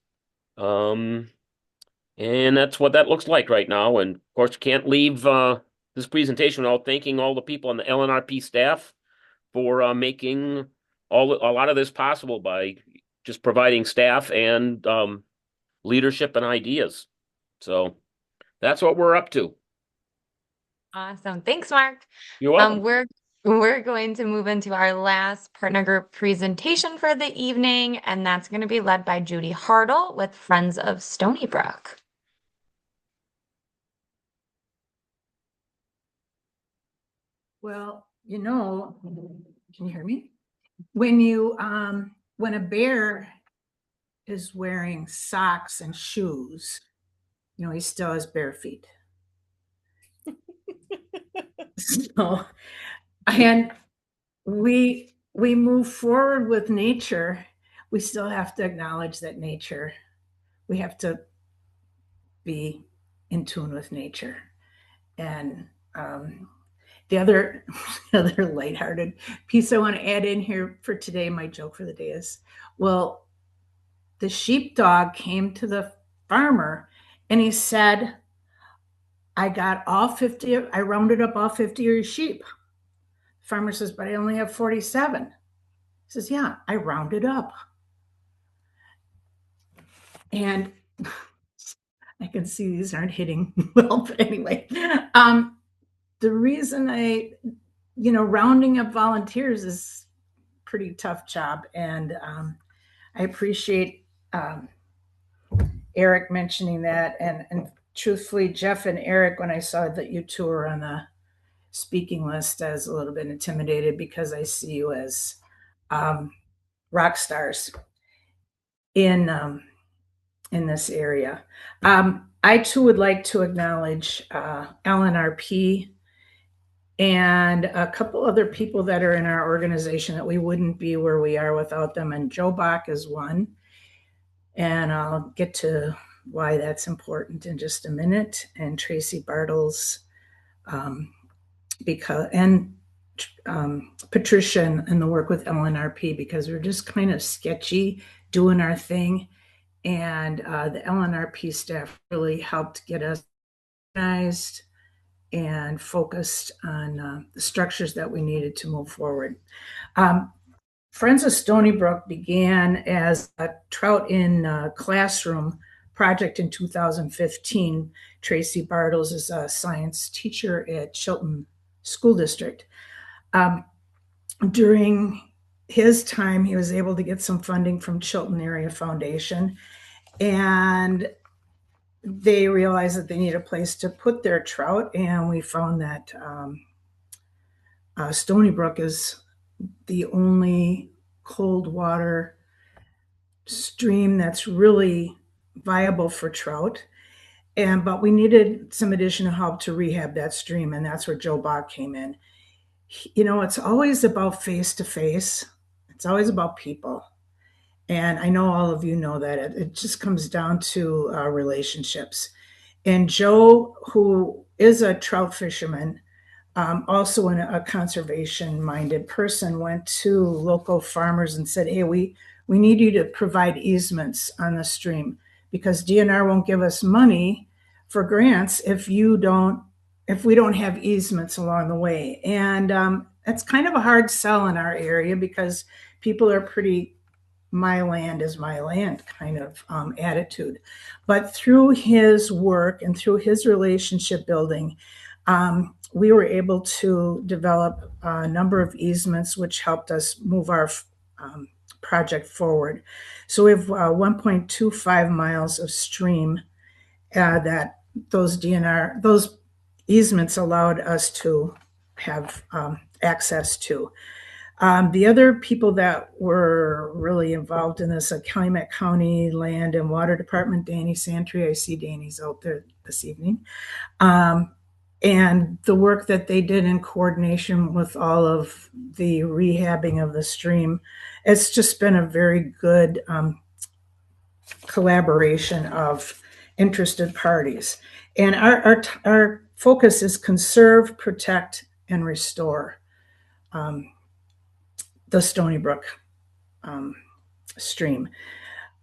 And that's what that looks like right now. And of course, can't leave this presentation without thanking all the people on the LNRP staff for making a lot of this possible by just providing staff and leadership and ideas. So that's what we're up to. Awesome. Thanks, Mark. You're welcome. We're going to move into our last partner group presentation for the evening, and that's going to be led by Judy Hartle with Friends of Stony Brook. Well, can you hear me? When a bear is wearing socks and shoes, he still has bare feet. So, and we move forward with nature. We still have to acknowledge that we have to be in tune with nature. And the other lighthearted piece I want to add in here for today, my joke for the day is, well, the sheepdog came to the farmer and he said, I got all 50, I rounded up all 50 of your sheep. The farmer says, but I only have 47. He says, yeah, I rounded up. And I can see these aren't hitting well, but anyway, the reason rounding up volunteers is a pretty tough job. And I appreciate Eric mentioning that. And truthfully, Jeff and Eric, when I saw that you two were on the speaking list, I was a little bit intimidated because I see you as rock stars in this area. I too would like to acknowledge LNRP and a couple other people that are in our organization that we wouldn't be where we are without them. And Joe Bach is one. And I'll get to why that's important in just a minute. And Tracy Bartles, Patricia and the work with LNRP, because we're just kind of sketchy doing our thing. And the LNRP staff really helped get us organized and focused on the structures that we needed to move forward. Friends of Stony Brook began as a trout in classroom project in 2015. Tracy Bartles is a science teacher at Chilton School District. During his time, he was able to get some funding from Chilton Area Foundation, and they realized that they need a place to put their trout, and we found that Stony Brook is the only cold water stream that's really viable for trout. But we needed some additional help to rehab that stream, and that's where Joe Bach came in. It's always about face-to-face. It's always about people. And I know all of you know that it just comes down to relationships. And Joe, who is a trout fisherman, also a conservation-minded person, went to local farmers and said, hey, we need you to provide easements on the stream because DNR won't give us money for grants if we don't have easements along the way. And that's kind of a hard sell in our area because people are pretty my land is my land kind of attitude. But through his work and through his relationship building, we were able to develop a number of easements, which helped us move our project forward. So we have 1.25 miles of stream that those easements allowed us to have access to. The other people that were really involved in this, Calumet County Land and Water Department, Danny Santry, I see Danny's out there this evening, and the work that they did in coordination with all of the rehabbing of the stream. It's just been a very good collaboration of interested parties. And our focus is conserve, protect, and restore the Stony Brook stream.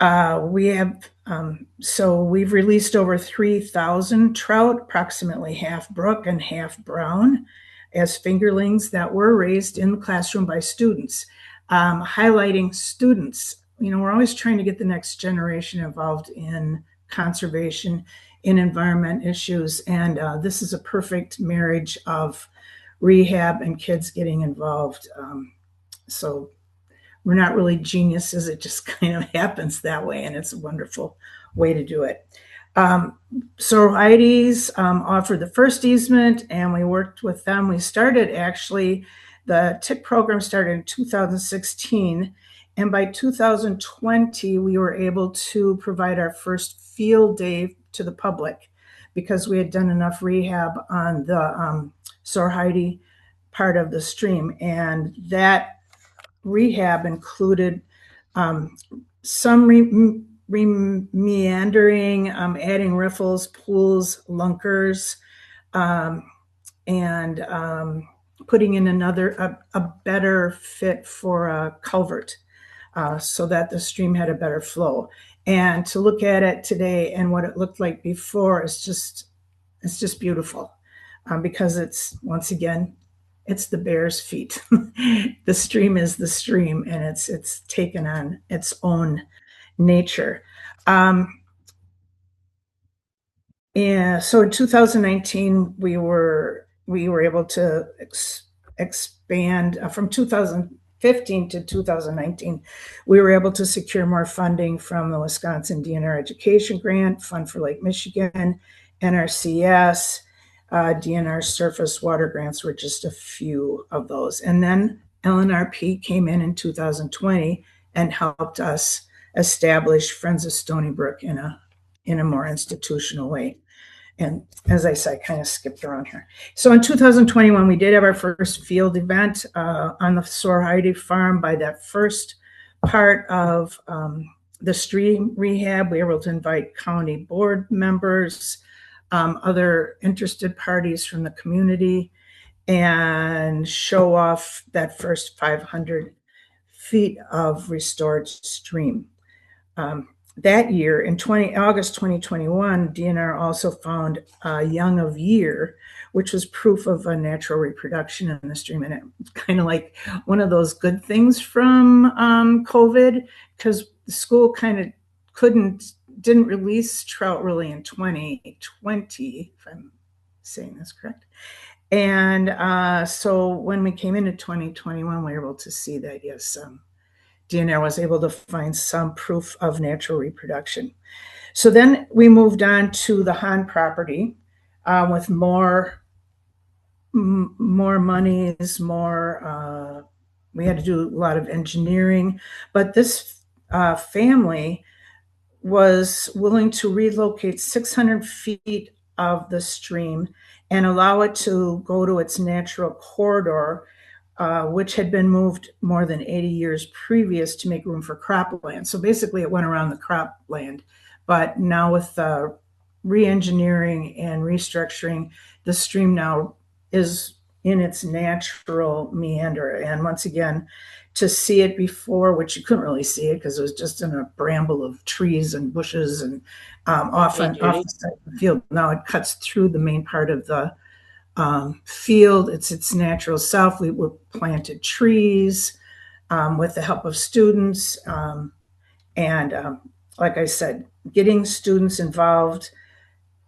We've released over 3,000 trout, approximately half brook and half brown, as fingerlings that were raised in the classroom by students, highlighting students. We're always trying to get the next generation involved in conservation, in environment issues, and this is a perfect marriage of rehab and kids getting involved. So we're not really geniuses. It just kind of happens that way, and it's a wonderful way to do it. Sororities offered the first easement, and we worked with them. We started, actually, the TIC program started in 2016, and by 2020, we were able to provide our first field day to the public because we had done enough rehab on the Sorority part of the stream, and that rehab included some meandering, adding riffles, pools, lunkers, and putting in a better fit for a culvert so that the stream had a better flow. And to look at it today and what it looked like before is just It's just beautiful because it's, once again, it's the bear's feet. The stream is the stream, and it's taken on its own nature. Yeah, so in 2019, we were able to expand from 2015 to 2019. We were able to secure more funding from the Wisconsin DNR Education Grant, Fund for Lake Michigan, NRCS, DNR Surface Water Grants were just a few of those. And then LNRP came in 2020 and helped us establish Friends of Stony Brook in a more institutional way. And as I said, I kind of skipped around here. So in 2021, we did have our first field event on the Sorheide farm. By that first part of the stream rehab, we were able to invite county board members, other interested parties from the community, and show off that first 500 feet of restored stream. That year, in August 2021, DNR also found a Young of Year, which was proof of a natural reproduction in the stream. And it's kind of like one of those good things from COVID, because the school kind of didn't release trout really in 2020, if I'm saying this correct. And so when we came into 2021, we were able to see that, yes, DNR was able to find some proof of natural reproduction. So then we moved on to the Hahn property with more monies, we had to do a lot of engineering, but this family was willing to relocate 600 feet of the stream and allow it to go to its natural corridor, which had been moved more than 80 years previous to make room for cropland. So basically it went around the cropland. But now with re-engineering and restructuring, the stream now is in its natural meander. And once again, to see it before, which you couldn't really see it because it was just in a bramble of trees and bushes and off the side of the field. Now it cuts through the main part of the field. It's its natural self. We planted trees with the help of students. And like I said, getting students involved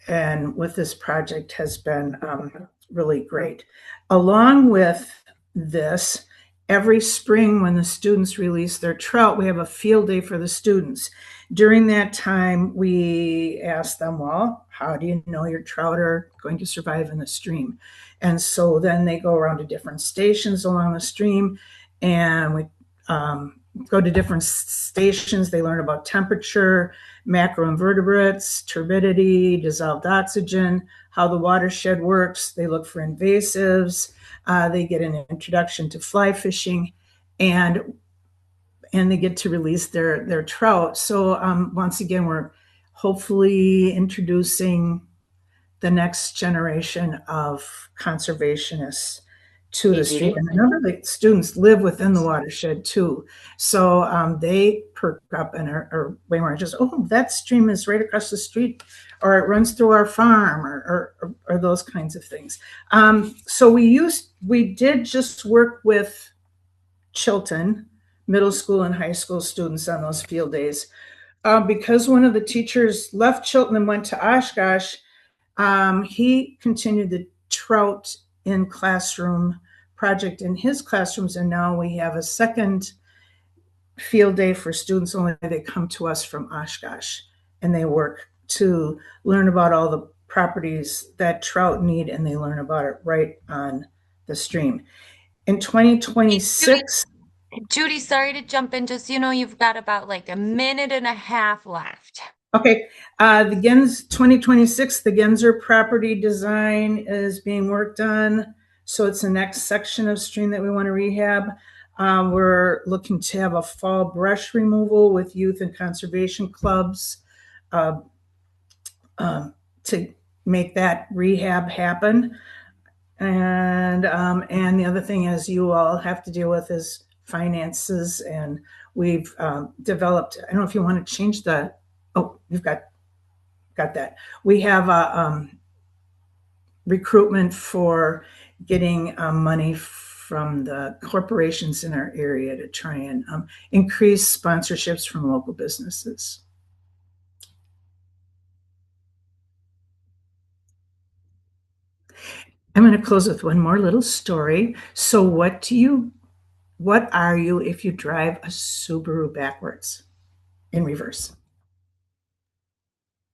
and with this project has been really great. Along with this, every spring when the students release their trout, we have a field day for the students. During that time, we ask them, well, how do you know your trout are going to survive in the stream? And so then they go around to different stations along the stream, and we go to different stations. They learn about temperature, macroinvertebrates, turbidity, dissolved oxygen, how the watershed works. They look for invasives. They get an introduction to fly fishing, and they get to release their trout. So once again, we're hopefully introducing the next generation of conservationists to the stream. And remember, the students live within the watershed too. So they perk up and are way more just, oh, that stream is right across the street, or it runs through our farm, or those kinds of things. So we did just work with Chilton middle school and high school students on those field days. Because one of the teachers left Chilton and went to Oshkosh, he continued the trout in classroom project in his classrooms, and now we have a second field day for students only. They come to us from Oshkosh, and they work to learn about all the properties that trout need, and they learn about it right on the stream. In 2026... Judy, sorry to jump in. Just, you've got about like a minute and a half left. Okay. The 2026, the Genzer property design is being worked on. So it's the next section of stream that we want to rehab. We're looking to have a fall brush removal with youth and conservation clubs to make that rehab happen. And the other thing, as you all have to deal with, is finances, and we've developed, I don't know if you want to change you've got that. We have recruitment for getting money from the corporations in our area to try and increase sponsorships from local businesses. I'm going to close with one more little story. So what are you if you drive a Subaru backwards in reverse?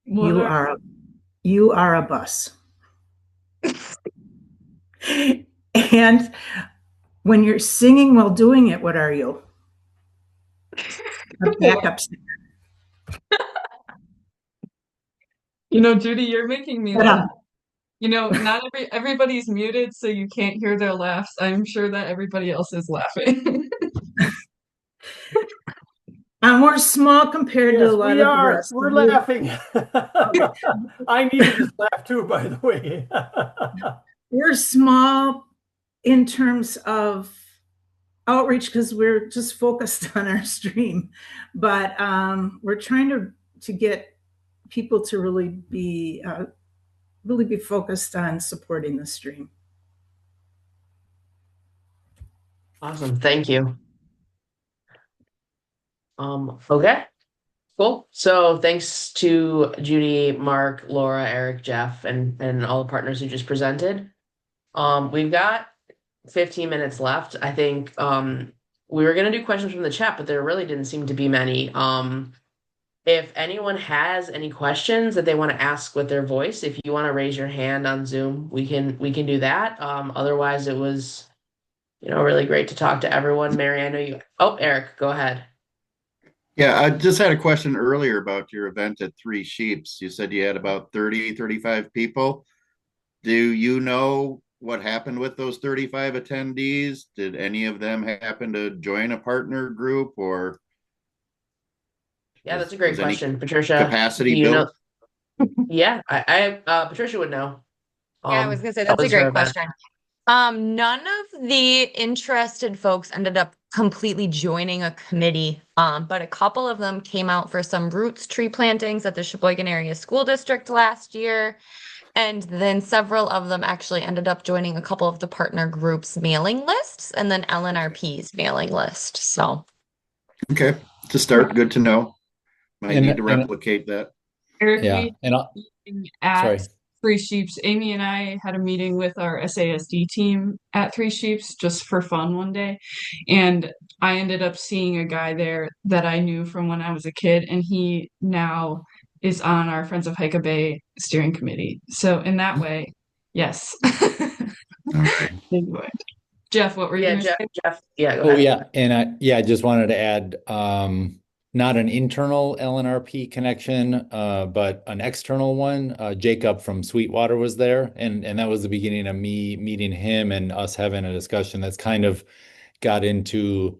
You are a bus. And when you're singing while doing it, what are you? A backup singer. Judy, you're making me laugh. Not everybody's muted, so you can't hear their laughs. I'm sure that everybody else is laughing. We're small compared to a lot of the rest. We're laughing. I needed this laugh too, by the way. We're small in terms of outreach because we're just focused on our stream, but we're trying to get people to really be focused on supporting the stream. Awesome. Thank you. Okay, cool. So thanks to Judy, Mark, Laura, Eric, Jeff, and all the partners who just presented. We've got 15 minutes left. I think we were gonna do questions from the chat, but there really didn't seem to be many. If anyone has any questions that they want to ask with their voice, if you want to raise your hand on Zoom, we can do that. Otherwise, it was, really great to talk to everyone. Mary, I know you. Oh, Eric, go ahead. Yeah, I just had a question earlier about your event at Three Sheeps. You said you had about 30, 35 people. Do you know what happened with those 35 attendees? Did any of them happen to join a partner group or? Yeah, that's a great question, Patricia. Capacity built? Yeah, Patricia would know. Yeah, I was gonna say that's a great question. None of the interested folks ended up completely joining a committee, but a couple of them came out for some roots tree plantings at the Sheboygan Area School District last year. And then several of them actually ended up joining a couple of the partner groups' mailing lists and then LNRP's mailing list. So, okay, to start, good to know. Might need to replicate that. Eric, Yeah, at Three Sheeps, Amy and I had a meeting with our SASD team at Three Sheeps just for fun one day, and I ended up seeing a guy there that I knew from when I was a kid, and he now is on our Friends of Hika Bay steering committee. So in that way, yes. Okay. Anyway. Jeff, what were you going to say? Jeff, yeah, go ahead. yeah, and I just wanted to add not an internal LNRP connection, but an external one. Jacob from Sweetwater was there, and that was the beginning of me meeting him and us having a discussion that's kind of got into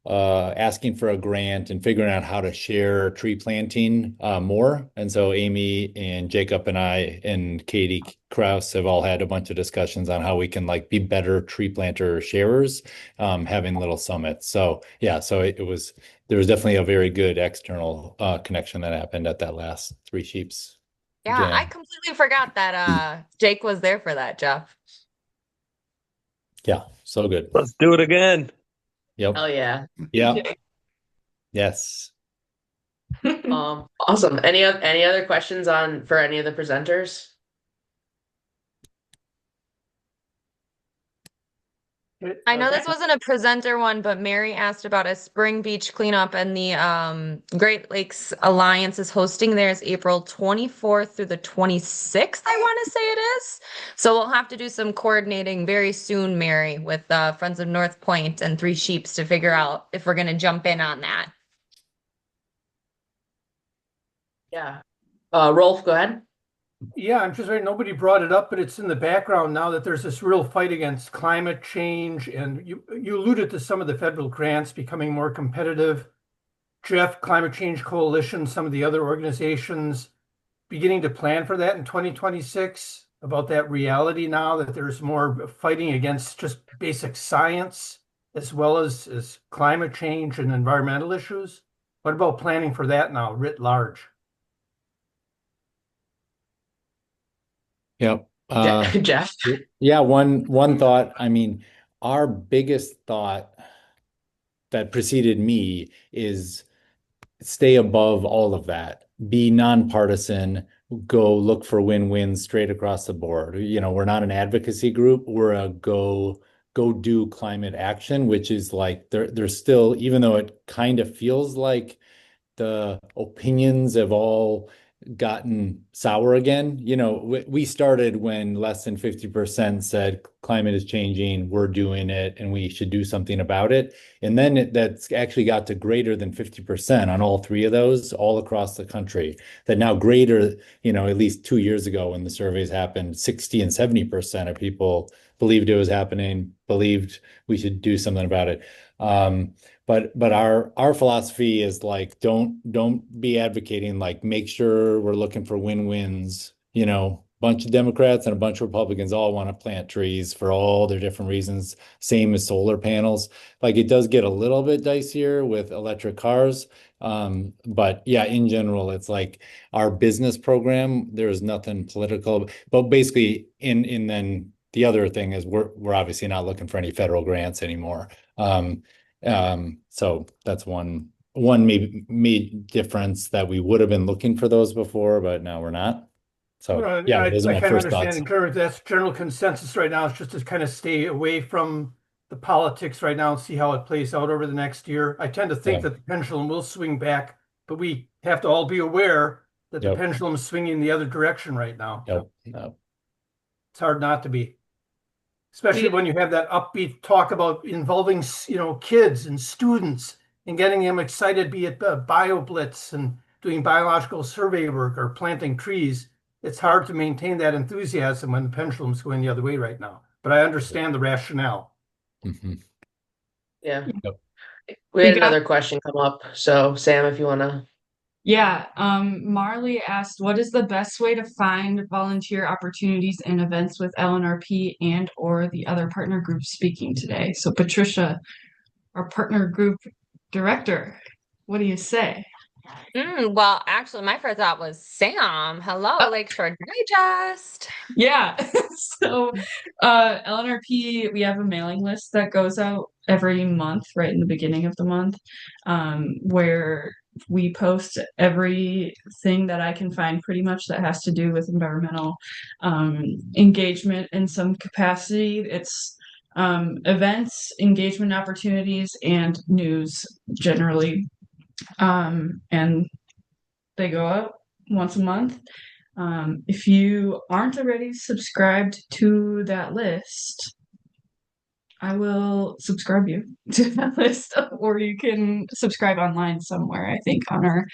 asking for a grant and figuring out how to share tree planting more. And so Amy and Jacob and I and Katie Kraus have all had a bunch of discussions on how we can be better tree planter sharers, having little summits. So yeah, so there was definitely a very good external connection that happened at that last Three Sheeps. Yeah, jam. I completely forgot that Jake was there for that, Jeff. Yeah, so good. Let's do it again. Yep. Oh yeah. Yeah. Yes. Awesome. Any other questions for any of the presenters? I know this wasn't a presenter one, but Mary asked about a spring beach cleanup, and the Great Lakes Alliance is hosting theirs April 24th through the 26th, I want to say it is. So we'll have to do some coordinating very soon, Mary, with Friends of North Point and Three Sheeps to figure out if we're going to jump in on that. Yeah. Rolf, go ahead. Yeah, I'm just saying nobody brought it up, but it's in the background now that there's this real fight against climate change. And you alluded to some of the federal grants becoming more competitive. Jeff, Climate Change Coalition, some of the other organizations beginning to plan for that in 2026, about that reality now that there's more fighting against just basic science as well as climate change and environmental issues. What about planning for that now, writ large? Yep. Jeff. Yeah, one thought. I mean, our biggest thought that preceded me is stay above all of that. Be nonpartisan. Go look for win-wins straight across the board. We're not an advocacy group. We're a go do climate action, which is like there's still, even though it kind of feels like the opinions have all gotten sour again. We started when less than 50% said climate is changing, we're doing it, and we should do something about it. And then that's actually got to greater than 50% on all three of those, all across the country. That now greater, at least 2 years ago when the surveys happened, 60 and 70% of people believed it was happening, believed we should do something about it. But our philosophy is like don't be advocating, like make sure we're looking for win-wins. Bunch of Democrats and a bunch of Republicans all want to plant trees for all their different reasons. Same as solar panels. Like it does get a little bit dicier with electric cars. But yeah, in general, it's like our business program, there's nothing political. But basically, in then the other thing is we're obviously not looking for any federal grants anymore. So that's one maybe difference, that we would have been looking for those before, but now we're not. So Well, yeah, I those are my kind of first understand thoughts. in terms that's general consensus right now. It's just to kind of stay away from the politics right now and see how it plays out over the next year. I tend to think Yeah. that the pendulum will swing back, but we have to all be aware that the Yep. pendulum is swinging the other direction right now. Yep. Yep. It's hard not to be, especially Yeah. when you have that upbeat talk about involving, kids and students and getting them excited, be it BioBlitz and doing biological survey work or planting trees. It's hard to maintain that enthusiasm when the pendulum's going the other way right now. But I understand the rationale. Mhm. Yeah. Yep. We We had got another question come up. So Sam, if you want to. Yeah, Marley asked, what is the best way to find volunteer opportunities and events with LNRP and or the other partner groups speaking today? So Patricia, our partner group director, what do you say? Well, actually, my first thought was Sam. Hello, Lakeshore Digest. Yeah. So LNRP, we have a mailing list that goes out every month, right in the beginning of the month, where we post everything that I can find pretty much that has to do with environmental engagement in some capacity. It's events, engagement opportunities, and news generally. And they go out once a month. If you aren't already subscribed to that list, I will subscribe you to that list, or you can subscribe online somewhere, I think, on our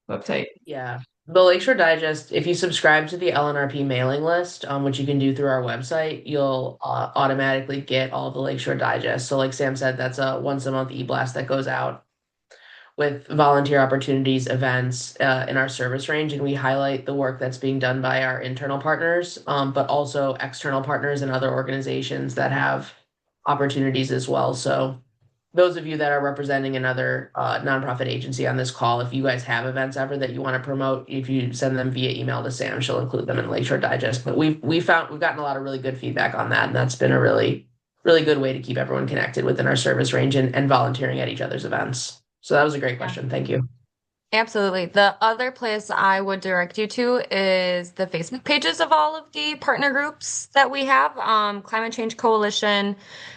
website. Yeah. The Lakeshore Digest, if you subscribe to the LNRP mailing list, which you can do through our website, you'll automatically get all the Lakeshore Digest. So like Sam said, that's a once a month e-blast that goes out with volunteer opportunities, events in our service range, and we highlight the work that's being done by our internal partners, but also external partners and other organizations that have opportunities as well. So those of you that are representing another nonprofit agency on this call, if you guys have events ever that you want to promote, if you send them via email to Sam, she'll include them in Lakeshore Digest. But we've gotten a lot of really good feedback on that, and that's been a really good way to keep everyone connected within our service range and volunteering at each other's events. So that was a great question. Thank you. Absolutely. The other place I would direct you to is the Facebook pages of all of the partner groups that we have. Climate Change Coalition,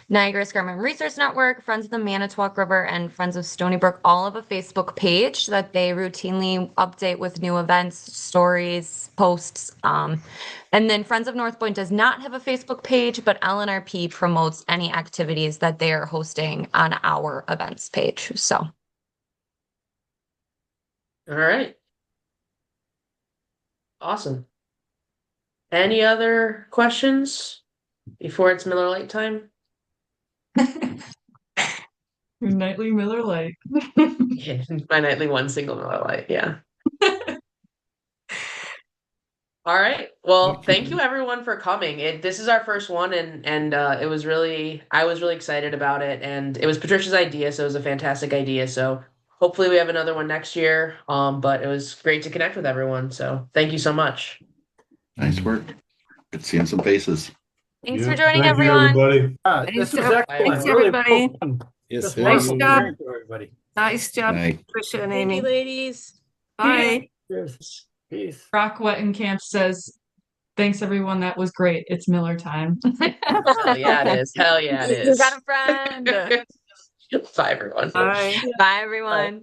Niagara Escarpment Research Network, Friends of the Manitowoc River, and Friends of Stony Brook all have a Facebook page that they routinely update with new events, stories, posts. And then Friends of North Point does not have a Facebook page, but LNRP promotes any activities that they are hosting on our events page. So. All right. Awesome. Any other questions before it's Miller Lite time? Your nightly Miller Lite. Yeah, my nightly one single Miller Lite. Yeah. All right. Well, thank you everyone for coming. This is our first one, and I was really excited about it, and it was Patricia's idea, so it was a fantastic idea. So hopefully we have another one next year. But it was great to connect with everyone. So thank you so much. Nice work. Good seeing some faces. Thanks Yeah, for joining, thank you, everyone. everybody. This was Thanks, excellent. thanks, Really everybody. well done. Yes, Just thank Nice wonderful you. job. hearing to everybody. Nice job, Aye. Tricia and Thank Amy. you, ladies. Bye. Cheers. Peace. Brock Wettenkamp says, thanks everyone, that was great. It's Miller time. Hell yeah, it is. Hell yeah, it You is. got a friend. Bye, everyone. Bye. Bye, everyone.